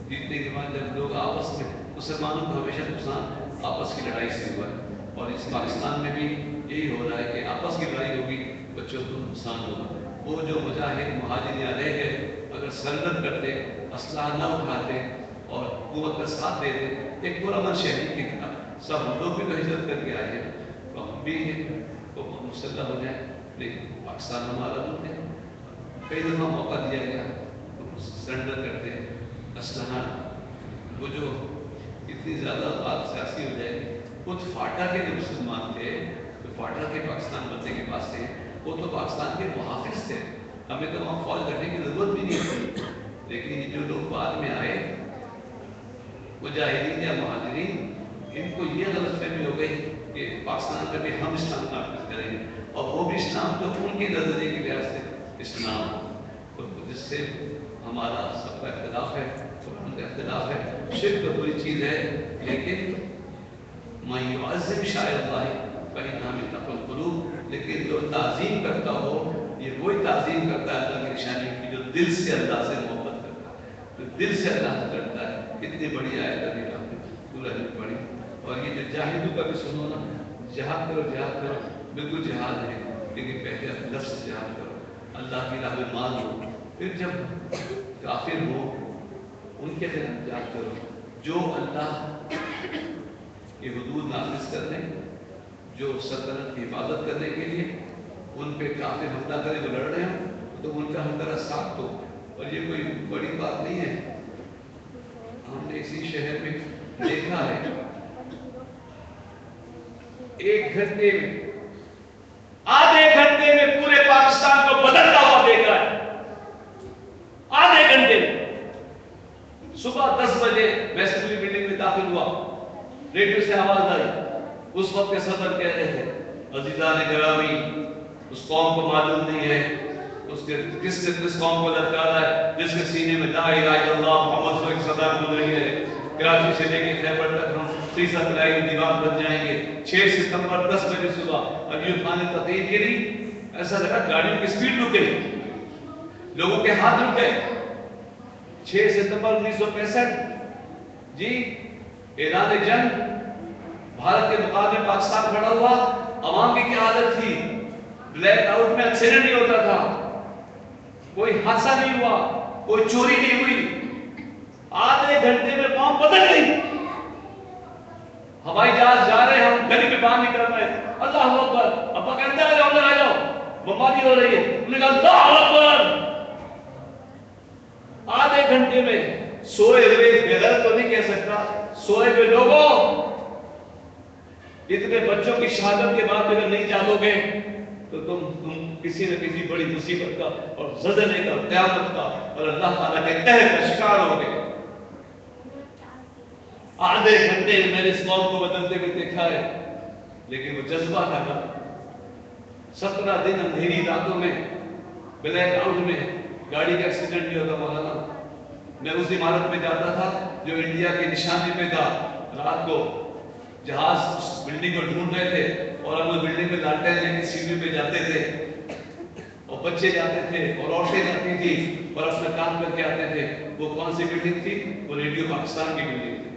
جیتنے کے بعد جب لوگ آپس میں، مسلمانوں کو ہمیشہ نقصان آپس کی لڑائی سے ہوا ہے. اور اس پاکستان میں بھی یہی ہو رہا ہے کہ آپس کی لڑائی ہوگی، بچوں کو نقصان ہوگا. وہ جو مجاہد مہاجر یا رہ گئے اگر سرنڈر کرتے، اسلحہ نہ اٹھاتے اور حکومت کا ساتھ دیتے، ایک پورا من شہری کی طرح سب ہم لوگ بھی تو ہجرت کر کے آئے ہیں تو ہم بھی تو مسلح ہو جائیں. لیکن پاکستان ہمارا ملک ہے، کئی دفعہ موقع دیا گیا تو سرنڈر کرتے اسلحہ. وہ جو اتنی زیادہ بات سیاسی ہو جائے گی. خود فاٹا کے جو مسلمان تھے، جو فاٹا کے پاکستان بننے کے پاس تھے، وہ تو پاکستان کے محافظ تھے، ہمیں تو وہاں فوج کرنے کی ضرورت بھی نہیں تھی. لیکن جو لوگ بعد میں آئے مجاہدین یا مہاجرین، ان کو یہ غلط فہمی ہو گئی کہ پاکستان میں بھی ہم اسلام نافذ کریں گے، اور وہ بھی اسلام جو ان کے نظریے کی لحاظ سے اسلام، تو جس سے ہمارا سب کا اختلاف ہے، قرآن کا اختلاف ہے. شرک تو بری چیز ہے، لیکن میں یعظم شاعر اللہ فإنها من تقوى القلوب، لیکن جو تعظیم کرتا ہو یہ وہی تعظیم کرتا ہے اللہ کی نشانی کی جو دل سے اللہ سے محبت کرتا ہے، جو دل سے اللہ سے ڈرتا ہے. کتنی بڑی آیت ہے آپ نے سورہ میں پڑھی. اور یہ جو جاہدو کا بھی سنو نا، جہاد کرو جہاد کرو، بالکل جہاد ہے لیکن پہلے اپنے نفس سے جہاد کرو، اللہ کی راہ میں مال ہو، پھر جب کافر ہو ان کے خلاف جہاد کرو. جو اللہ کی حدود نافذ کرنے، جو سلطنت کی حفاظت کرنے کے لیے ان پہ کافر حملہ کرے وہ لڑ رہے ہوں تو ان کا ہر طرح ساتھ دو. اور یہ کوئی بڑی بات نہیں ہے. ہم نے اسی شہر میں دیکھا ہے 1 گھنٹے میں، آدھے گھنٹے میں پورے پاکستان کو بدلتا ہوا دیکھا ہے. آدھے گھنٹے میں صبح 10 بجے میں اسمبلی بلڈنگ میں داخل ہوا، ریڈیو سے آواز آئی. اس وقت کے صدر کہہ رہے تھے عزیزان گرامی، اس قوم کو معلوم نہیں ہے اس کے کس قوم کو للکارا ہے جس کے سینے میں لا الہ الا اللہ محمد صلی اللہ علیہ وسلم کی صدا گونج رہی ہے. کراچی سے لے کے خیبر تک ہم 30 اپریل کی دیوار بن جائیں گے. 6 ستمبر 10 بجے صبح ایوب خان نے تقریر کی، ایسا لگا گاڑیوں کی سپیڈ رک گئی، لوگوں کے ہاتھ رک گئے. 6 ستمبر 1965 جی اعلان جنگ، بھارت کے مقابلے پاکستان کھڑا ہوا. عوام کی کیا حالت تھی؟ بلیک آؤٹ میں ایکسیڈنٹ نہیں ہوتا تھا، کوئی حادثہ نہیں ہوا، کوئی چوری نہیں ہوئی. آدھے گھنٹے میں قوم بدل گئی. ہوائی جہاز جا رہے ہیں، ہم گلی میں باہر نکل رہے ہیں، اللہ اکبر. ابا کہتے ہیں اندر آ جاؤ، بمباری ہو رہی ہے. انہوں نے کہا اللہ اکبر. آدھے گھنٹے میں سوئے ہوئے بغیر تو نہیں کہہ سکتا، سوئے ہوئے لوگوں، اتنے بچوں کی شہادت کے بعد اگر نہیں جاگو گے تو تم کسی نہ کسی بڑی مصیبت کا اور زلزلے کا، قیامت کا اور اللہ تعالیٰ کے قہر کا شکار ہو گئے. آدھے گھنٹے میں میں نے اس قوم کو بدلتے ہوئے دیکھا ہے، لیکن وہ جذبہ تھا نا. 17 دن اندھیری راتوں میں بلیک آؤٹ میں گاڑی کا ایکسیڈنٹ نہیں ہوتا. مولانا میں اس عمارت میں جاتا تھا جو انڈیا کے نشانے پہ تھا. رات کو جہاز اس بلڈنگ کو ڈھونڈ رہے تھے اور ہم اس بلڈنگ میں لاٹے لے کے سیڑھی پہ جاتے تھے اور بچے جاتے تھے اور عورتیں جاتی تھی اور اپنا کام کر کے آتے تھے. وہ کون سی بلڈنگ تھی؟ وہ ریڈیو پاکستان کی بلڈنگ تھی.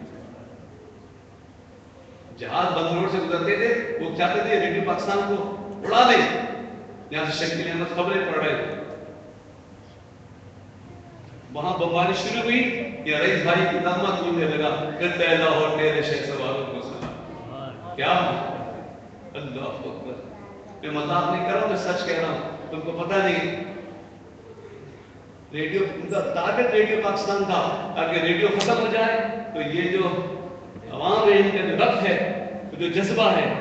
جہاز بند روڈ سے گزرتے تھے، وہ چاہتے تھے ریڈیو پاکستان کو اڑا دیں. یہاں سے شکیل احمد خبریں پڑھ رہے تھے. وہاں بمباری شروع ہوئی کہ رئیس بھائی کی نغمہ گونجنے لگا، کرتے اللہ اور تیرے شیخ سواروں کو سنا. کیا اللہ اکبر. میں مذاق نہیں کر رہا ہوں، میں سچ کہہ رہا ہوں. تم کو پتہ نہیں ریڈیو ان کا ٹارگٹ ریڈیو پاکستان تھا تاکہ ریڈیو ختم ہو جائے تو یہ جو عوام ہے ان کا جو رقص ہے، جو جذبہ ہے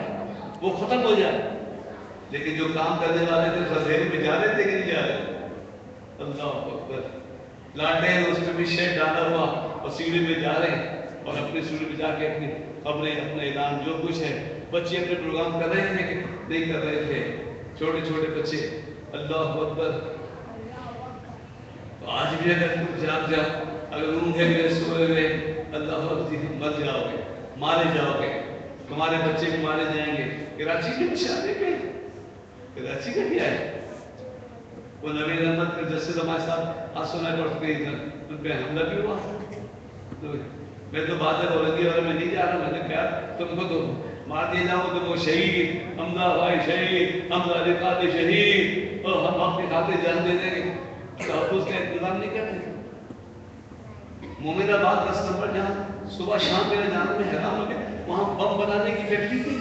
وہ ختم ہو جائے. لیکن جو کام کرنے والے تھے اندھیرے میں جا رہے تھے کہ نہیں جا رہے. اللہ اکبر. لانٹین اس پہ بھی شیڈ ڈالا ہوا اور سیڑھی میں جا رہے ہیں اور اپنی سیڑھی میں جا کے اپنی خبریں، اپنا اعلان جو کچھ ہے. بچے اپنے پروگرام کر رہے تھے کہ نہیں کر رہے تھے، چھوٹے چھوٹے بچے. اللہ اکبر. آج بھی اگر تم جاگ جاؤ، اگر اونگے ہوئے سوئے ہوئے، اللہ اکبر، مر جاؤ گے، مارے جاؤ گے، تمہارے بچے بھی مارے جائیں گے. کراچی کے نشانے پہ، کراچی کا کیا ہے؟ وہ نویر احمد کے جسد ہمارے ساتھ آج سنا پڑھ کے ان پہ حملہ بھی ہوا. تو میں تو بات ہے اورنگی والے میں نہیں جا رہا. میں نے کہا تم کو تو مار دیا جاؤ تو وہ شہید حمزہ بھائی شہید، حمزہ علی قادری شہید، اور ہم آپ کے کھاتے جان دے دیں گے. اس کا انتظام نہیں کرتے. مومن آباد 10 نمبر جہاں صبح شام میرے جانے میں حیران ہو گیا، وہاں بم بنانے کی فیکٹری تھی.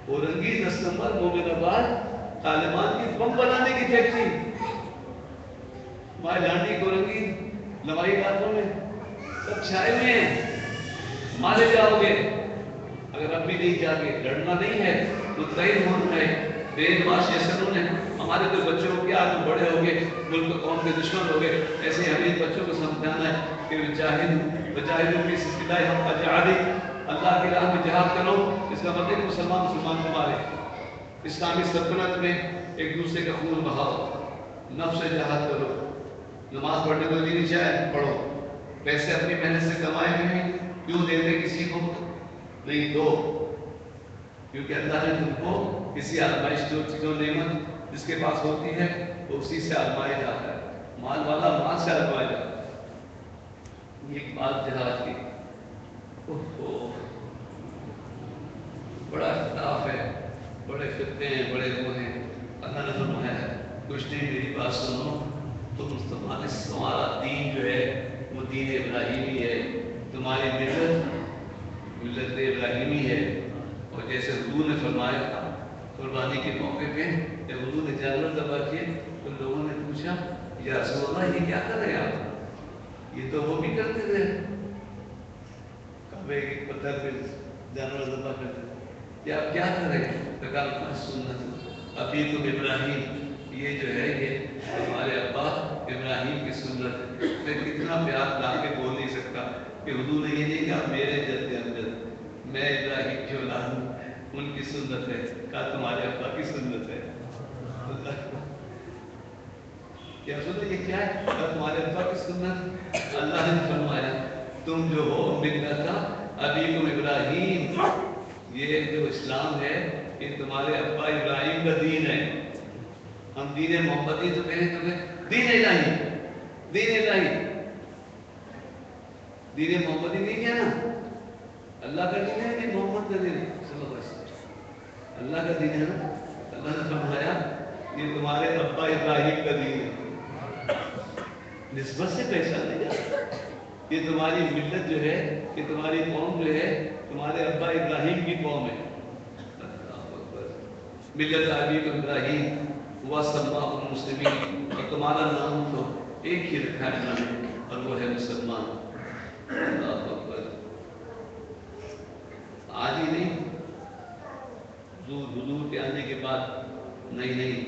اورنگی 10 نمبر مومن آباد طالبان کی بم بنانے کی فیکٹری. ہمارے لانڈی اورنگی لوائی علاقوں میں سب چھائے ہوئے ہیں. مارے جاؤ گے. اگر اب بھی نہیں جاگے، لڑنا نہیں ہے، متحد ہونا ہے. بے باش ایسے انہوں نے ہمارے تو بچوں کو کیا تو بڑے ہو گئے، ملک و قوم کے دشمن ہو گئے. ایسے ہمیں بچوں کو سمجھانا ہے کہ بجاہدوا فی سبیل اللہ حق جہادہ، اللہ کی راہ میں جہاد کرو. اس کا مطلب مسلمان کو مارے. اسلامی سلطنت میں ایک دوسرے کا خون بہاؤ، نفس سے جہاد کرو. نماز پڑھنے کو نہیں چاہے پڑھو. پیسے اپنی محنت سے کمائے ہوئے ہیں، کیوں دیتے کسی کو؟ نہیں دو. کیونکہ اللہ نے تم کو کسی آزمائش جو نعمت جس کے پاس ہوتی ہے وہ اسی سے آزمایا جاتا ہے. مال والا مال سے آزمایا جاتا ہے. یہ ایک بات جہاد کی. بڑا اختلاف ہے, بڑے فتنے ہیں, بڑے وہ ہیں. اللہ نے فرمایا کچھ نہیں, میری بات سنو, تمہارا دین جو ہے وہ دین ابراہیمی ہے, تمہاری ملت ابراہیمی ہے. اور جیسے حضور نے فرمایا تھا قربانی کے موقع پہ جب حضور نے جانور ذبح کیے تو لوگوں نے پوچھا یا رسول اللہ یہ کیا کر رہے ہیں آپ؟ یہ تو وہ بھی کرتے تھے, کعبے کے پتھر پہ جانور ذبح کرتے تھے, یہ آپ کیا کر رہے ہیں؟ کہا سنت ابیکم ابراہیم, یہ جو ہے یہ ہمارے ابا ابراہیم کی سنت ہے. میں کتنا پیار لا کے بول نہیں سکتا کہ حضور نے یہ نہیں کہا میرے جد امجد, میں ابراہیم کی اولاد ہوں, ان کی سنت ہے. کہا تمہارے ابا کی سنت ہے. کیا سنت, یہ کیا ہے؟ کہا تمہارے ابا کی سنت. اللہ نے فرمایا تم جو ہو ملت ابیکم ابراہیم, یہ جو اسلام ہے یہ تمہارے ابا ابراہیم کا دین ہے. ہم دین محمدی تو کہیں تمہیں دین الہی, دین الہی, دین محمدی نہیں کیا نا, اللہ کا دین ہے کہ محمد کا دین ہے صلی اللہ علیہ وسلم, اللہ کا دین ہے نا. اللہ نے فرمایا یہ تمہارے ابا ابراہیم کا دین ہے, نسبت سے پہچان نہیں جاتا. یہ تمہاری ملت جو ہے, یہ تمہاری قوم جو ہے تمہارے ابا ابراہیم کی قوم ہے. ملت ابیکم ابراہیم ہوا سماکم المسلمین, اور تمہارا نام تو ایک ہی رکھا ہے اللہ نے, اور وہ ہے مسلمان. اللہ اکبر. آج ہی نہیں, حضور کے آنے کے بعد نہیں,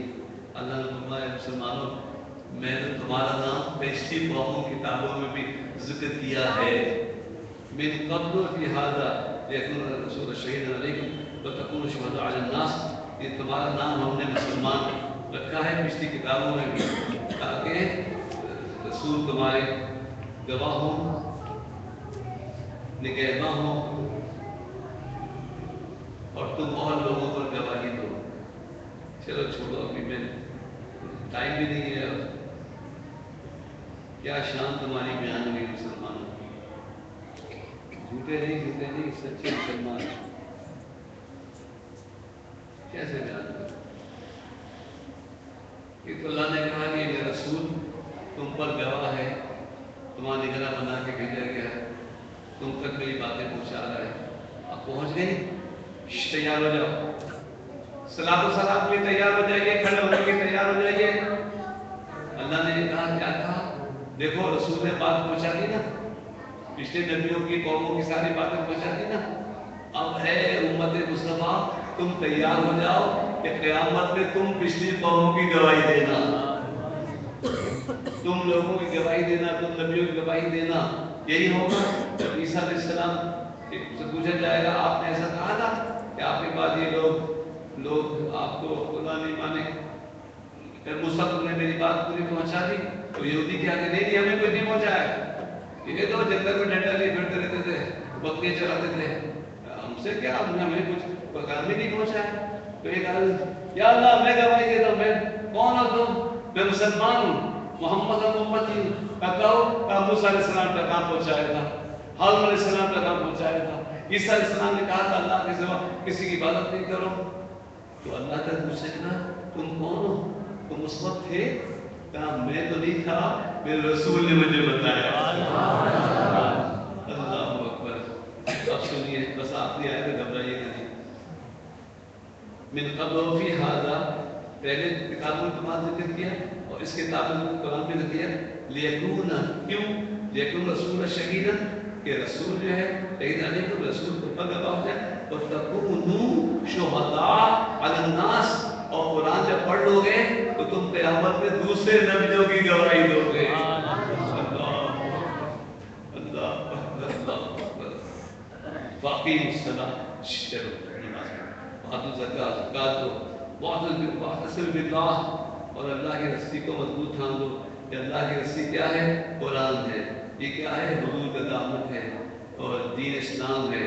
اللہ نے فرمایا مسلمانوں میں نے تمہارا نام پچھلی قوموں کتابوں میں بھی ذکر کیا ہے. من قبل فی ھذا لیکن رسول شہید علیکم وتکونوا شہداء علی الناس, یہ تمہارا نام ہم نے مسلمان رکھا ہے پچھلی کتابوں میں بھی, تاکہ رسول تمہارے گواہ ہوں, نگہباں ہوں, اور تم اور لوگوں پر گواہی دو. چلو چھوڑو, ابھی میں ٹائم بھی نہیں ہے. کیا شان تمہاری بیان ہوئی مسلمانوں, جھوٹے نہیں سچے مسلمان. کیسے بیان کریں؟ کہ اللہ نے کہا کہ یہ رسول تم پر گواہ ہے, تمہاری نگراں بنا کے بھیجا گیا ہے, تم تک میری باتیں پہنچا رہا ہے. اب پہنچ گئی, تیار ہو جاؤ, صلاۃ و سلام کے لیے تیار ہو جائیے, کھڑے ہونے کے تیار ہو جائیے. اللہ نے کہا کیا کہا, دیکھو رسول نے بات پہنچا دی نا, پچھلے نبیوں کی قوموں کی ساری باتیں پہنچا دی نا. اب ہے امت مصطفیٰ تم تیار ہو جاؤ کہ قیامت میں تم پچھلی قوموں کی گواہی دینا, تم لوگوں کی گواہی دینا, تم نبیوں کی گواہی دینا. یہی ہوگا جب عیسیٰ علیہ السلام سے پوچھا جائے گا آپ نے ایسا کہا تھا کہ آپ کے بعد یہ لوگ آپ کو خدا نہیں مانے, مصطفیٰ نے میری بات پوری پہنچا دی. تو یہودی کیا کہ نہیں ہمیں کچھ نہیں پہنچایا, یہ تو جنگل میں ڈنڈا لیے پھرتے رہتے تھے, بکریاں چراتے تھے, ہم سے کیا, ہمیں کچھ پیغام بھی نہیں پہنچایا. تو یہ کہا یا اللہ میں گواہی دیتا ہوں, میں کون ہو تم, میں مسلمان ہوں, محمد امتی ہوں. کہو کہ موسیٰ علیہ السلام کا کام پہنچایا تھا, ہارون علیہ السلام کا کام پہنچایا تھا, عیسیٰ علیہ السلام نے کہا تھا اللہ کے سوا کسی کی عبادت نہیں کرو. تو اللہ کا پوچھے نا تم کون ہو, تم اس وقت تھے؟ کہا میں تو نہیں تھا, میرے رسول نے مجھے بتایا. اللہ اکبر. اب سنیے, بس آخری آئے تو گھبرائیے نہیں. من قبل فی ھذا, پہلے کتابوں میں تمہارا ذکر کیا, اور اس کتاب میں قرآن میں ذکر کیا. لیکون, کیوں؟ لیکن رسول شہیدا, کہ رسول جو ہے شہید علیکم, رسول کو پر گواہ ہو جائے. اور تکونوا شہداء علی الناس, اور قرآن جب پڑھ لو گے تو تم قیامت میں دوسرے نبیوں کی گواہی دو گے. باقی الصلاۃ, چلو نماز پڑھو, زکات دو, واعتصموا باللہ, اور اللہ کی رسی کو مضبوط تھام دو. کہ اللہ کی رسی کیا ہے, قرآن ہے. یہ کیا ہے, حضور کا دامن ہے اور دین اسلام ہے.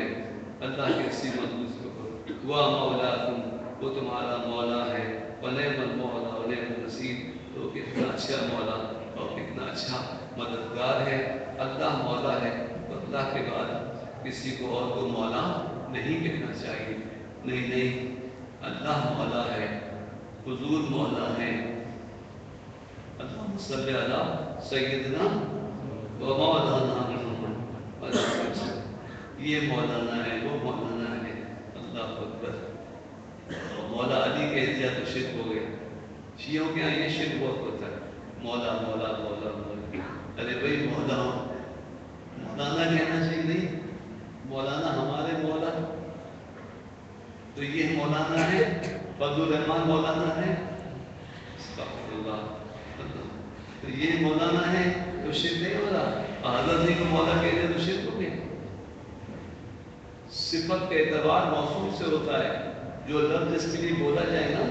اللہ کی رسی مضبوط کرو. وہ مولاکم، وہ تمہارا مولا ہے، ونعم المولا ونعم النصیر، تو کتنا اچھا مولا اور کتنا اچھا مددگار ہے۔ اللہ مولا ہے تو اللہ کے بعد کسی کو اور کو مولا نہیں کہنا چاہیے، نہیں نہیں، اللہ مولا ہے، حضور مولا ہے۔ اللہم صلی علی سیدنا و مولانا محمد، یہ مولانا ہے، وہ مولانا ہے، اللہ اکبر۔ اور مولا علی کہہ دیا تو شرک ہو گیا۔ شیعوں کے یہاں یہ شرک بہت ہوتا ہے، مولا مولا مولا مولا۔ ارے بھائی مولا مولانا کہنا چاہیے، نہیں، مولانا ہمارے مولا، تو یہ مولانا ہے، فضل الرحمان مولانا ہے، استغفر اللہ، تو یہ مولانا ہے تو شرک نہیں ہو رہا؟ حضرت جی کو مولا کہہ دے تو شرک ہو گیا۔ صفت کا اعتبار موصوف سے ہوتا ہے، جو لفظ جس کے لیے بولا جائے نا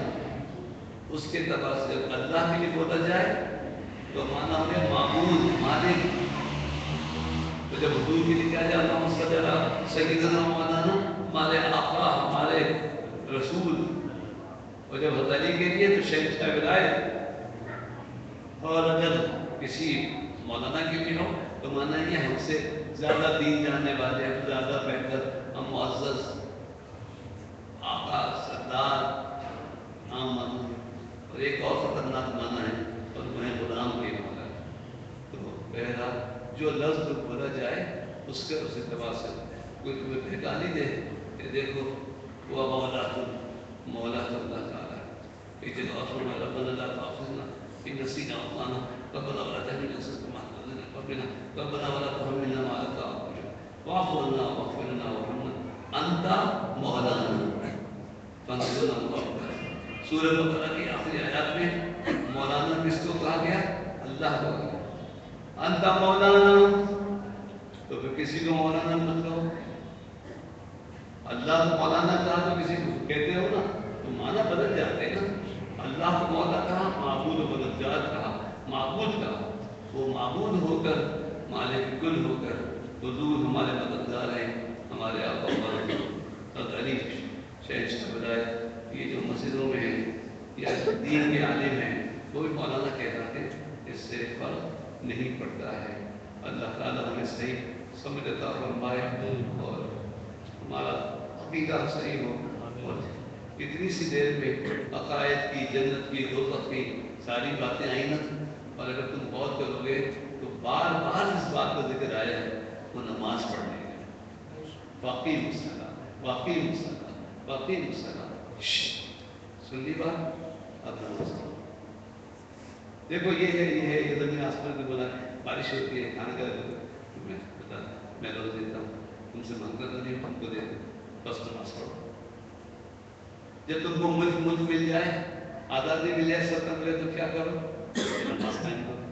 اس کے اعتبار سے، جب اللہ کے لیے بولا جائے تو مانا ہو گیا معبود، مالک۔ تو جب حضور کے لیے کیا جائے اللہم صلی علی سیدنا مولانا، ہمارے آقا، ہمارے رسول، اور جب حضرت علی کے لیے تو شہنشاہ ولایت۔ اور اگر کسی مولانا کے لیے ہو تو مانا یہ ہم سے زیادہ دین جاننے والے، ہم زیادہ بہتر، ہم معزز، آقا، سردار، عام مانا۔ اور ایک اور خطرناک مانا ہے، اور وہ ہے غلام کے مولا۔ تو بہرحال جو لفظ بولا جائے اس کے اس اعتبار سے کوئی تمہیں بہکا نہیں دے کہ دیکھو وہ مولا تم، مولا تو اللہ تعالیٰ ہے۔ ایک جگہ فرمایا ربنا لا تؤاخذنا ان نسینا او اخطانا ربنا ولا تحمل علينا ما لا طاقة لنا به ربنا ولا تحملنا ما لا طاقة لنا به واعف عنا واغفر لنا وارحمنا انت مولانا فانصرنا على القوم الكافرين۔ سورہ بقرہ کی آخری آیات میں مولانا کس کو کہا گیا؟ اللہ کو کہا گیا، انت مولانا۔ تو پھر کسی کو مولانا مت کہو۔ اللہ کو مولانا کہا تو کسی کو کہتے ہو نا تو معنی بدل جاتے ہیں نا۔ اللہ کو مولا کہا، معبود و مددگار کہا، معبود کہا، وہ معبود ہو کر، مالک کل ہو کر، حضور ہمارے مددگار ہیں، ہمارے آقا حضرت علی شہنشاہ ولایت۔ یہ جو مسجدوں میں ہیں یا دین کے عالم ہیں وہ بھی مولانا کہلاتے ہیں، اس سے فرق نہیں پڑتا ہے۔ اللہ تعالیٰ ہمیں صحیح سمجھ عطا فرمائے اور ہمارا عقیدہ صحیح ہو، اور اتنی سی دیر میں عقائد کی، جنت کی، دوزخ کی ساری باتیں آئیں نا، اور اگر تم غور کرو گے تو بار بار اس بات کا ذکر آیا ہے، وہ نماز پڑھنے کا، واقعی مسئلہ، واقعی مسئلہ، واقعی مسئلہ۔ سن لی بات؟ اب نماز پڑھو۔ دیکھو یہ ہے، یہ ہے، یہ زمین آسمان میں بولا بارش ہوتی ہے، کھانا کا میں روز دیتا ہوں، تم سے مانگتا تو نہیں، تم کو دے دوں، بس نماز پڑھو۔ جب تم کو ملک مل جائے، آزادی مل جائے، سلطنت ملے تو کیا کرو؟ نماز قائم کرو۔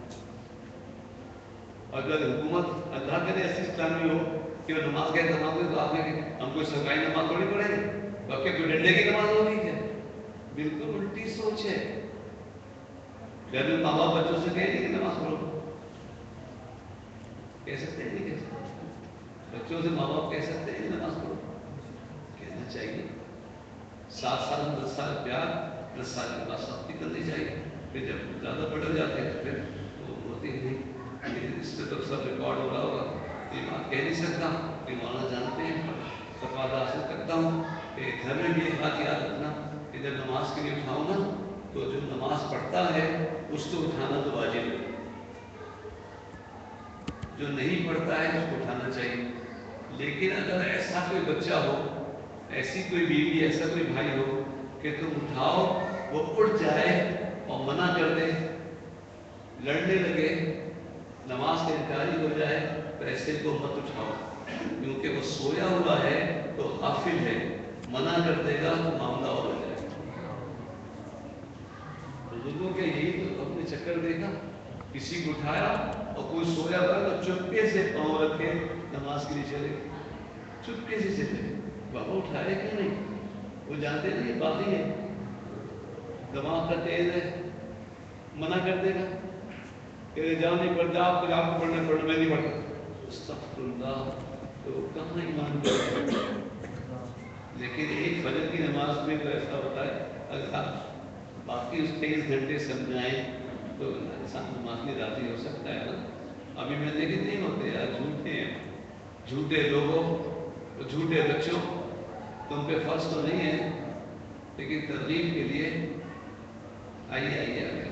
اگر حکومت اللہ کرے ایسی اسلامی ہو کہ وہ نماز کا اہتمام کرے تو آپ نے کہ ہم کوئی سرکاری نماز تھوڑی پڑھیں گے، بلکہ کوئی ڈنڈے کی نماز ہوگی کیا؟ بالکل الٹی سوچ ہے۔ گھر میں ماں باپ بچوں سے کہیں گے کہ نماز پڑھو، کہہ سکتے ہیں نہیں کہہ سکتے؟ بچوں سے ماں باپ کہہ سکتے ہیں نماز پڑھو؟ کہنا چاہیے۔ 7 سال 10 سال پیار، 10 سال کے بعد سختی کرنی چاہیے، پھر جب زیادہ بڑھ جاتے ہیں پھر وہ ہوتی نہیں۔ لیکن اس پہ تو سب ریکارڈ ہو رہا ہوگا، یہ بات کہہ نہیں سکتا کہ مولانا جانتے ہیں، تقاضا حاصل کرتا ہوں کہ گھر میں بھی ایک بات یاد رکھنا کہ جب نماز کے لیے اٹھاؤ نا تو جو نماز پڑھتا ہے اس کو اٹھانا تو واجب ہے، جو نہیں پڑھتا ہے اس کو اٹھانا چاہیے۔ لیکن اگر ایسا کوئی بچہ ہو، ایسی کوئی بیوی، ایسا کوئی بھائی ہو کہ تم اٹھاؤ، وہ اٹھ جائے اور منع کر دے، لڑنے لگے، نماز سے انکاری ہو جائے، تو ایسے کو مت اٹھاؤ، کیونکہ وہ سویا ہوا ہے تو غافل ہے، منع کر دے گا تو معاملہ اور ہو جائے گا۔ بزرگوں کے یہی تو اپنے چکر دیکھا، کسی کو اٹھایا اور کوئی سویا ہوا تو چپکے سے پاؤں رکھے نماز کے لیے چلے، چپکے سے چلے، بابا اٹھائے کیوں نہیں؟ وہ جانتے نہیں یہ باقی ہے، دماغ کا تیز ہے، منع کر دے گا کہ جاؤ نہیں پڑھتا، آپ کو پڑھنا پڑھنا، میں نہیں پڑھتا، استغفر اللہ، تو کہاں ایمان کرے؟ لیکن ایک فجر کی نماز میں تو ایسا ہوتا ہے اگر آپ باقی اس 23 گھنٹے سمجھائیں تو انسان نماز میں راضی ہو سکتا ہے نا. ابھی میں لیکن نہیں ہوتے یار, جھوٹے ہیں, جھوٹے لوگوں, جھوٹے بچوں, تم پہ فرض تو نہیں ہے لیکن ترغیب کے لیے آئیے آئیے آگے.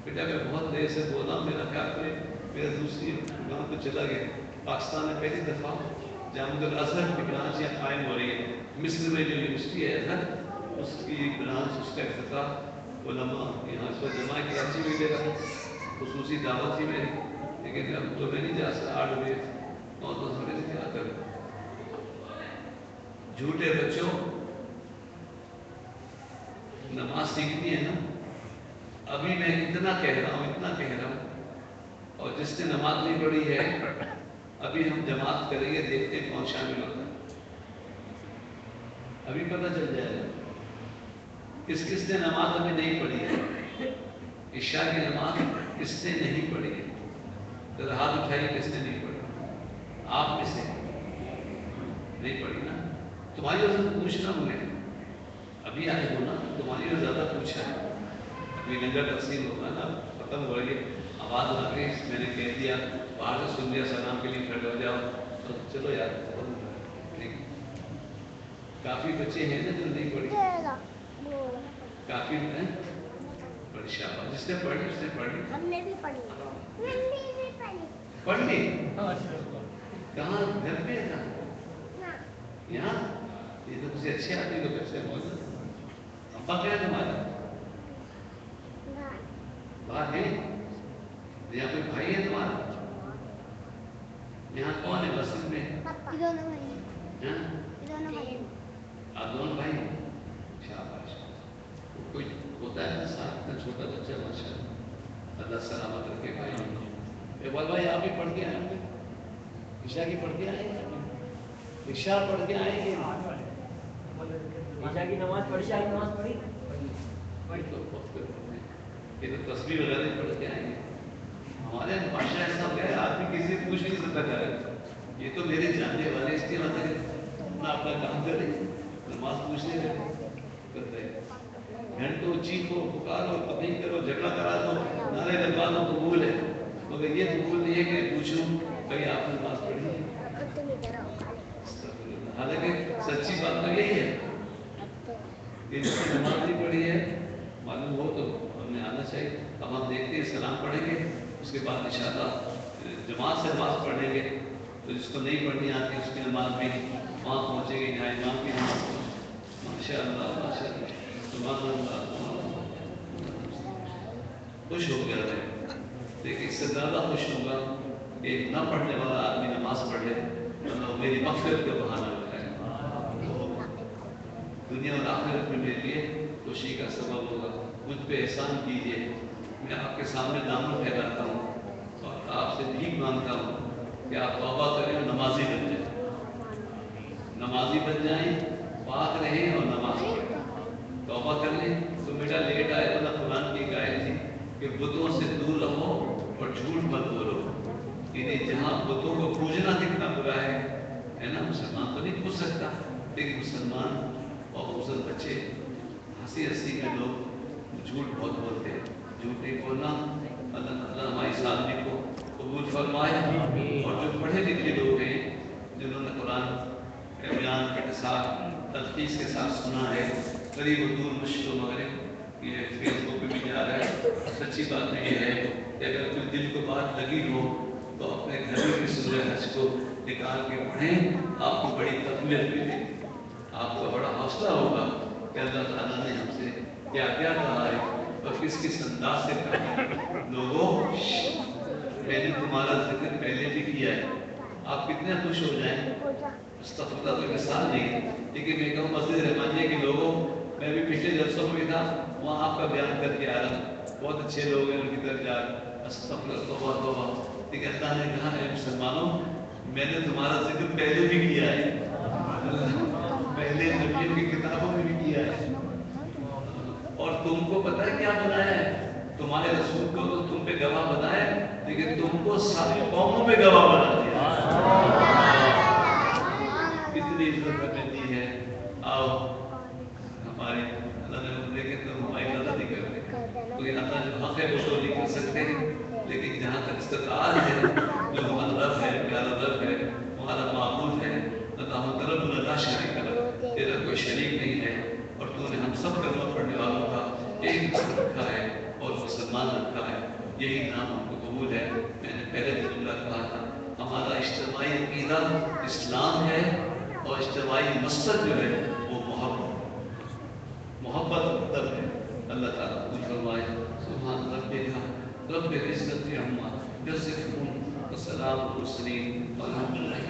بیٹا میں بہت دیر سے بول رہا ہوں, میرا خیال کرے میرا دوسری گاؤں تو چلا گیا. پاکستان میں پہلی دفعہ جامعہ الازہر کی برانچ یہاں قائم ہو رہی ہے. مصر میں جو یونیورسٹی ہے ازہر, اس کی برانچ, اس کا افتتاح علماء یہاں پر جمع کراچی میں دے رہا, خصوصی دعوت تھی میری, لیکن اب تو میں نہیں جا سکتا. 8 بجے 9-10 بجے سے کیا کروں. جھوٹے بچوں, نماز سیکھنی ہے نا. ابھی میں اتنا کہہ رہا ہوں, اتنا کہہ رہا ہوں, اور جس نے نماز نہیں پڑھی ہے ابھی ہم جماعت کریں گے, دیکھتے ہیں کون شامل ہوتا ہے. ابھی پتہ چل جائے گا کس کس نے نماز ابھی نہیں پڑھی ہے. عشاء کی نماز کس نے نہیں پڑھی ہے؟ ذرا ہاتھ اٹھائیے کس نے نہیں پڑھی. آپ میں سے نہیں پڑھی نا. تمہاری وجہ سے پوچھنا مجھے, ابھی آئے ہو نا, تمہاری وجہ زیادہ پوچھا ہے. ابھی لنگر تقسیم ہوگا نا, ختم ہو رہی ہے, آواز آ گئی, میں نے کہہ دیا, باہر سے سن لیا, سلام کے لیے کھڑے ہو جاؤ, تو چلو یار. کافی بچے ہیں نا جو نہیں پڑھی, کافی ہیں. بڑی شاباش, جس نے پڑھی اس نے پڑھی. ہم نے بھی پڑھی, پڑھ لی. کہاں, گھر پہ ہے کہاں, یہاں. یہ تو کسی اچھے آدمی کو بچے موجود. ابا کیا ہے تمہارا, باہر ہے. یہاں کوئی بھائی ہے تمہارا, یہاں کون ہے مسجد میں؟ آپ دونوں بھائی ہیں. شاباش. کوئی ہوتا ہے نا ساتھ, اتنا چھوٹا بچہ, ماشاء اللہ, اللہ سلامت رکھے بھائی. اقبال بھائی آپ بھی پڑھ کے آئیں گے, عشاء کی پڑھ کے آئیں گے, عشاء پڑھ کے آئیں گے. عشاء کی نماز پڑھی, عشاء کی نماز پڑھی. یہ تو تصویر وغیرہ پڑھ کے آئیں گے. ہمارے معاشرہ ایسا ہو گیا, آدمی کسی سے پوچھ نہیں سکتا کرے. یہ تو میرے جاننے والے, اس کے مطلب اپنا اپنا کام کرے, نماز پوچھنے کرتے ہیں. گھنٹوں چیخو, پکارو, تبلیغ کرو, جھگڑا کرا دو, نعرے لگوا دو, قبول ہے. مگر یہ قبول نہیں ہے کہ پوچھوں بھائی آپ نے نماز پڑھی ہے. حالانکہ سچی بات تو یہی ہے کہ جس نے نماز نہیں پڑھی ہے, معلوم ہو تو ہمیں آنا چاہیے. اب ہم دیکھتے ہیں, سلام پڑھیں گے, اس کے بعد انشاءاللہ جماعت سے نماز پڑھیں گے. تو جس کو نہیں پڑھنی آتی اس کی نماز بھی وہاں پہنچے گی جہاں امام کی نماز پہنچے. ماشاء اللہ, ماشاء اللہ, سبحان اللہ, سبحان اللہ. خوش ہو گیا ہے, لیکن اس سے زیادہ خوش ہوگا کہ ایک نہ پڑھنے والا آدمی نماز پڑھ لے, مطلب میری مغفرت کا بہانہ ہوتا ہے. دنیا اور آخرت میں میرے لیے خوشی کا سبب ہوگا. مجھ پہ احسان کیجیے, میں آپ کے سامنے دامن پھیلاتا ہوں اور آپ سے بھیک مانگتا ہوں کہ آپ توبہ کریں اور نمازی بن جائیں. نمازی بن جائیں, پاک رہیں اور نماز پڑھیں. توبہ کر لیں تو بیٹا لیٹ آئے تو نہ قرآن کی آیت تھی کہ بتوں سے دور رہو اور جھوٹ مت بولو. یعنی جہاں بتوں کو پوجنا کتنا برا ہے نا, مسلمان تو نہیں پوچھ سکتا, لیکن مسلمان اور خصوصاً بچے ہنسی ہنسی میں لوگ جھوٹ بہت بولتے ہیں. جھوٹ نہیں بولنا, اللہ تعالیٰ ہماری اس آدمی کو قبول فرمائے. اور جو پڑھے لکھے لوگ ہیں جنہوں نے قرآن بیان کے ساتھ تلخیص کے ساتھ سنا ہے, قریب و دور, مشرق و مغرب, یہ فیس بک پہ بھی جا رہا ہے. سچی بات تو یہ ہے کہ اگر کوئی دل کو بات لگی ہو تو اپنے گھر میں سورہ حج کو نکال کے پڑھیں, آپ کو بڑی تقویت ملے گی. آپ کا بڑا حوصلہ ہوگا کہ اللہ تعالیٰ نے ہم سے کیا کیا کہا ہے اور کس کس انداز سے کہا ہے. لوگوں, میں نے تمہارا ذکر پہلے بھی کیا ہے, آپ کتنے خوش ہو جائیں. استغفر اللہ, کوئی مثال نہیں, لیکن میں کہوں مسجد رحمانیہ کے لوگوں, میں بھی پچھلے جلسوں میں تھا, وہاں آپ کا بیان کر کے آ رہا ہوں. بہت اچھے لوگ ہیں, ان کی طرف جا رہے. استغفر اللہ, توبہ توبہ. لیکن اللہ نے کہا ہے مسلمانوں, میں نے تمہارا ذکر پہلے بھی کیا ہے, پہلے نبیوں کی کتابوں میں بھی کیا ہے. اور تم کو پتہ ہے کیا بنایا ہے؟ تمہارے رسول کو تو تم پہ گواہ بنایا, لیکن تم کو ساری قوموں پہ گواہ بنا دیا. کتنی عزت ہمیں دی ہے. آؤ بتاؤ ہماری اللہ نے لیکن تم ہماری مدد نہیں کرتے، کیونکہ اللہ جو حق ہے وہ تو نہیں کر سکتے ہیں، لیکن جہاں تک استطاعت ہے جو ہمارا رب ہے، پیارا رب ہے، ہمارا معبود ہے، اللہ رب لا شریک لہ، تیرا کوئی شریک نہیں ہے، اور تو نے ہم سب کلمہ پڑھنے والوں کا ایک نام رکھا ہے اور مسلمان رکھا ہے، یہی نام ہم کو قبول ہے۔ میں نے پہلے بھی جملہ کہا تھا، ہمارا اجتماعی عقیدہ اسلام ہے، اور اجتماعی مقصد جو ہے وہ محبت مطلب ہے۔ اللہ تعالیٰ کچھ فرمائے سبحان ربک رب العزت عما یصفون والسلام علی المرسلین والحمد للہ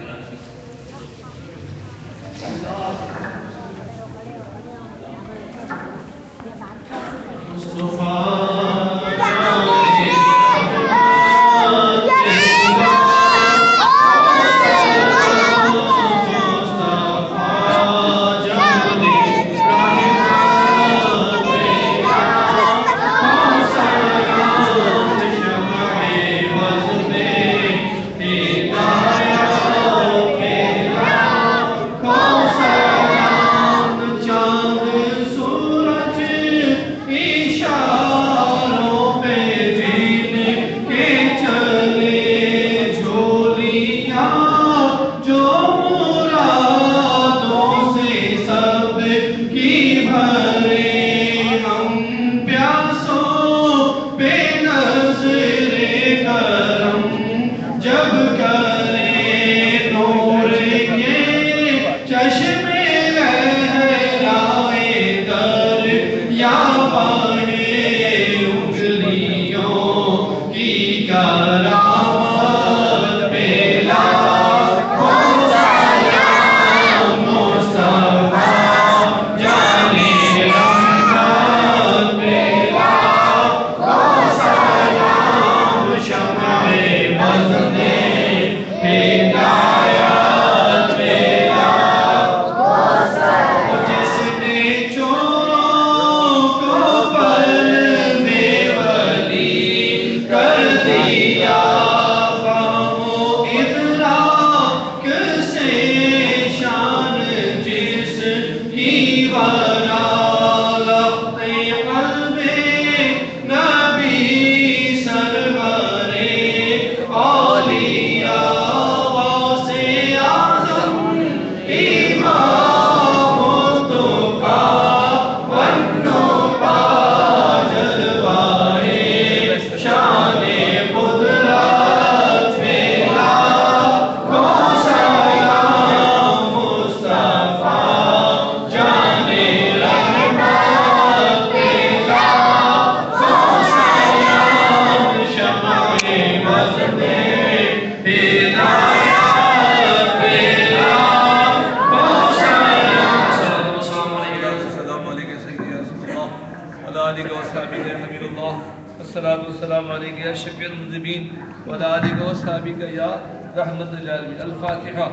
رب السلام علیکم یا شفیع المذنبین وعلی آلہ وصحبہ یا رحمت للعالمین۔ الفاتحہ۔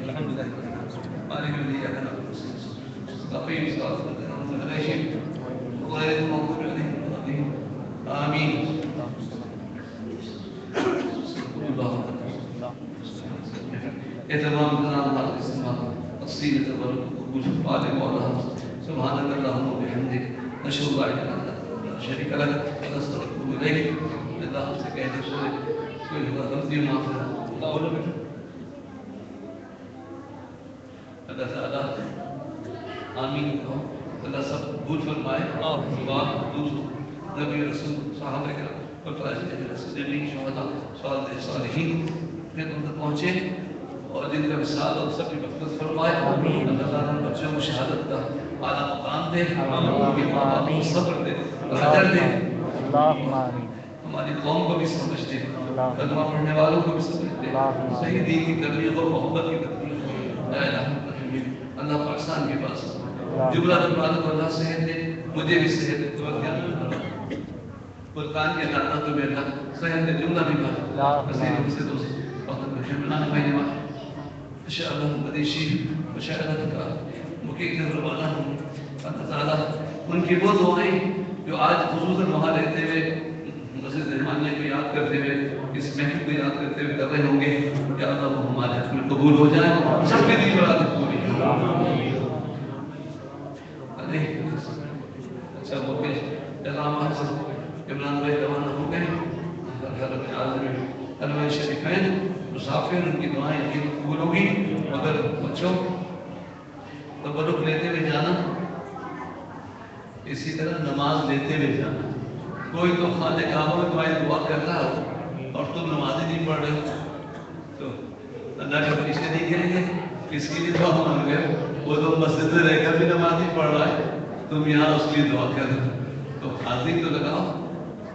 الحمدللہ مالک یوم الدین استقیم صراط الذین علیہم غیر المغضوب علیہم ولا الضالین آمین۔ اے تمام جناب حاضر استماع تقصیر تبرک قبول فعال مولا سبحانک اللہم وبحمدک نشہد لا الہ الا انت شریک لک ونستغفرک الیک۔ اللہ ہم سے کہتے ہوئے کوئی غلطی معاف کرنا اللہ تعالیٰ آمین کہو، اللہ سب بھول فرمائے بات دوسروں نبی رسول صحابہ کرام اور صدیقین شہداء صالحین پھر ان تک پہنچے اور جن کا وصال اور سب کی مغفرت فرمائے۔ اللہ تعالیٰ نے بچوں کو شہادت کا اعلیٰ مقام دے، ان کے ماں باپ کو صبر دے، اجر دے، ہماری قوم کو بھی سمجھ دے، کلمہ پڑھنے والوں کو بھی سمجھ دے، صحیح دین کی تبلیغ اور محبت کی تبلیغ لا الہ الا اللہ۔ اللہ پاکستان کے پاس جملہ جماعت کو اللہ صحت دے، مجھے بھی صحت دے، فرقان کے اللہ تو میرا صحت دے، جملہ بھی بھر کثیر ان سے دوست وقت میں شملان بھائی نواز انشاءاللہ مدیشی مشاہدت کا مکیق روانہ ہوں۔ اللہ تعالیٰ ان کی وہ دعائیں جو آج خصوصاً وہاں رہتے ہوئے مسجد رحمانیہ کو یاد کرتے ہوئے اس محفل کو یاد کرتے ہوئے کر رہے ہوں گے، یا اللہ وہ ہمارے حق میں قبول ہو جائے، سب کے دل برات پوری۔ پھر ان کی دعائیں یقین قبول ہوگی. مگر بچوں تبرک لیتے ہوئے جانا، اسی طرح نماز لیتے ہوئے جانا. کوئی تو خانہ کعبہ میں تمہاری دعا کر رہا ہو اور تم نماز ہی نہیں پڑھ رہے ہو تو اللہ کے پیچھے نہیں گئے گے. کس کے لیے دعا مانگ رہے ہو؟ وہ تو مسجد میں رہ کر بھی نماز نہیں پڑھ رہا ہے، تم یہاں اس کی دعا کر رہے ہو. تو حاضری تو لگاؤ.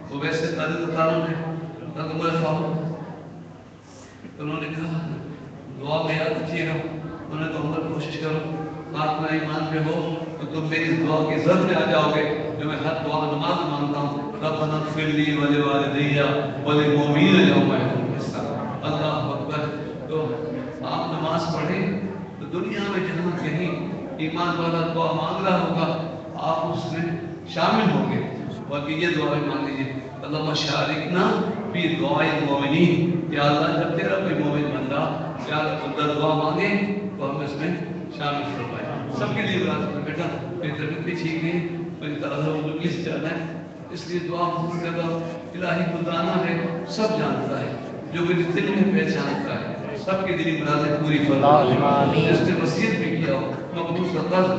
وہ ویسے قدر اتاروں نے انہوں نے کہا دعا میں یاد رکھیے گا. انہوں نے کہا عمر کوشش کرو آپ میں ایمان پہ ہو تو تم میری اس دعا کی زد میں آ جاؤ گے جو میں ہر دعا نماز میں مانگتا ہوں. ربنا اغفر لی ولوالدی وللمؤمنین یوم یقوم الحساب. اللہ اکبر. تو آپ نماز پڑھیں تو دنیا میں جہاں کہیں ایمان والا دعا مانگ رہا ہوگا آپ اس میں شامل ہوں گے. باقی یہ دعا بھی مانگ لیجیے اللہم شارکنا فی دعاء المؤمنین. یا اللہ جب تیرا کوئی مومن بندہ یا اللہ دعا مانگے تو ہم اس میں شامل فرمائے. سب کے لیے برات بیٹا میری طبیعت بھی ٹھیک نہیں، میری طرح انگلش جانا ہے اس لیے دعا مانگ کر الہی کو جانا ہے. سب جانتا ہے جو میرے دل میں پہچانتا ہے. سب کے دلی مرادیں پوری فرمائے. جس نے وصیت بھی کیا ہو مقبوض کا قرض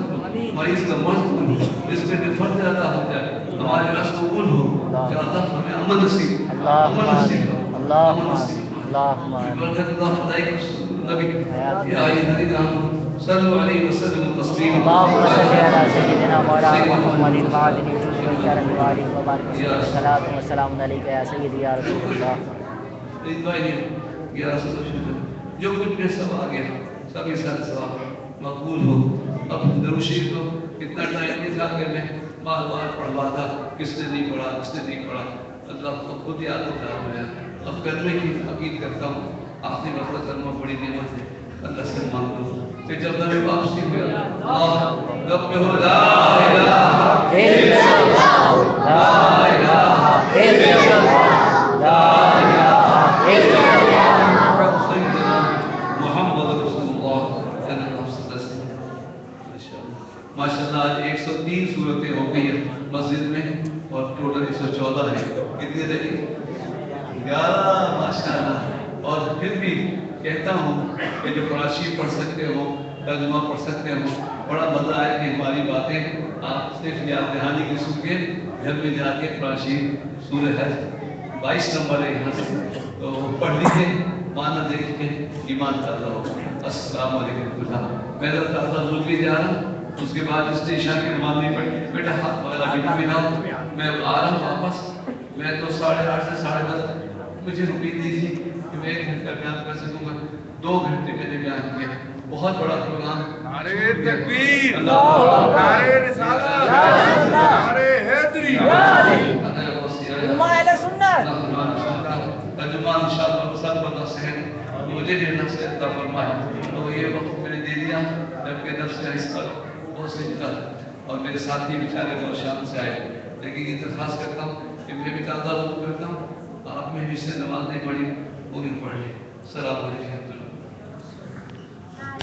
مریض کا مرض جس پہ نفرت زیادہ ہو جائے ہمارے رس قبول ہو. یا اللہ ہمیں امن نصیب امن نصیب امن نصیب برکت اللہ خدائی کو نبی یا نبی نام صلو علیہ وسلم تسلیما. اللهم صل على سيدنا مولانا محمد المعدن الجود والكرم وآله وبارك وسلم. الصلاة والسلام عليك يا سيدي يا رسول الله. یا رسول اللہ جو کچھ بھی سب آ گیا سب کے ساتھ ثواب مقبول ہو. اب درود شریف کو کتنا ٹائم نہیں تھا کہ میں بار بار پڑھوا تھا. کس نے نہیں پڑھا کس نے نہیں پڑھا اللہ کو خود یاد ہوتا ہے. اب کرنے کی عقید کرتا ہوں. آخری وقت کرنا بڑی نعمت ہے. اللہ سے مانگ لو کہ جب نبی واپسی ہوئے اللہ رب میں ہو لا الہ الا اللہ لا الہ الا اللہ لا الہ الا اللہ سیدنا محمد رسول اللہ صلی اللہ علیہ وسلم. ماشاءاللہ آج 103 صورتیں ہو گئی ہیں مسجد میں اور ٹوٹل 114 ہے. کتنی رہی 11 ماشاءاللہ. اور پھر بھی کہتا ہوں کہ جو فراشی پڑھ سکتے ہو ترجمہ پڑھ سکتے ہو بڑا مزہ آئے کہ ہماری باتیں آپ صرف یاد دہانی کی سن کے گھر میں جا کے فراشی سورہ حج 22 نمبر ہے یہاں سے تو پڑھ لیجیے معنی دیکھ کے ایمان تازہ ہو. السلام علیکم. میں تازہ بول کے جا رہا ہوں اس کے بعد اس نے عشاء کی نماز نہیں پڑھی. بیٹا ہاتھ وغیرہ بھی نہ میں آ رہا ہوں واپس. میں تو 8:30 سے 10:30 مجھے امید نہیں تھی کہ میں 1 گھنٹہ بیان کر سکوں گا. 2 گھنٹے میں نے بیان کیا. بہت بڑا پروگرام. نعرہ تکبیر نعرہ رسالت نعرہ حیدری اہل سنت. ترجمان انشاءاللہ سب بندہ صحت مجھے بھی نفس عطا فرمائے. تو یہ وقت میں نے دے دیا جبکہ نفس کا حصہ بہت سے جتا اور میرے ساتھی بیچارے بہت شام سے آئے. لیکن یہ درخواست کرتا ہوں کہ میں بھی تازہ وضو کرتا ہوں. آپ میں بھی سے نماز نہیں پڑھی وہ بھی پڑھ لیں. السلام علیکم.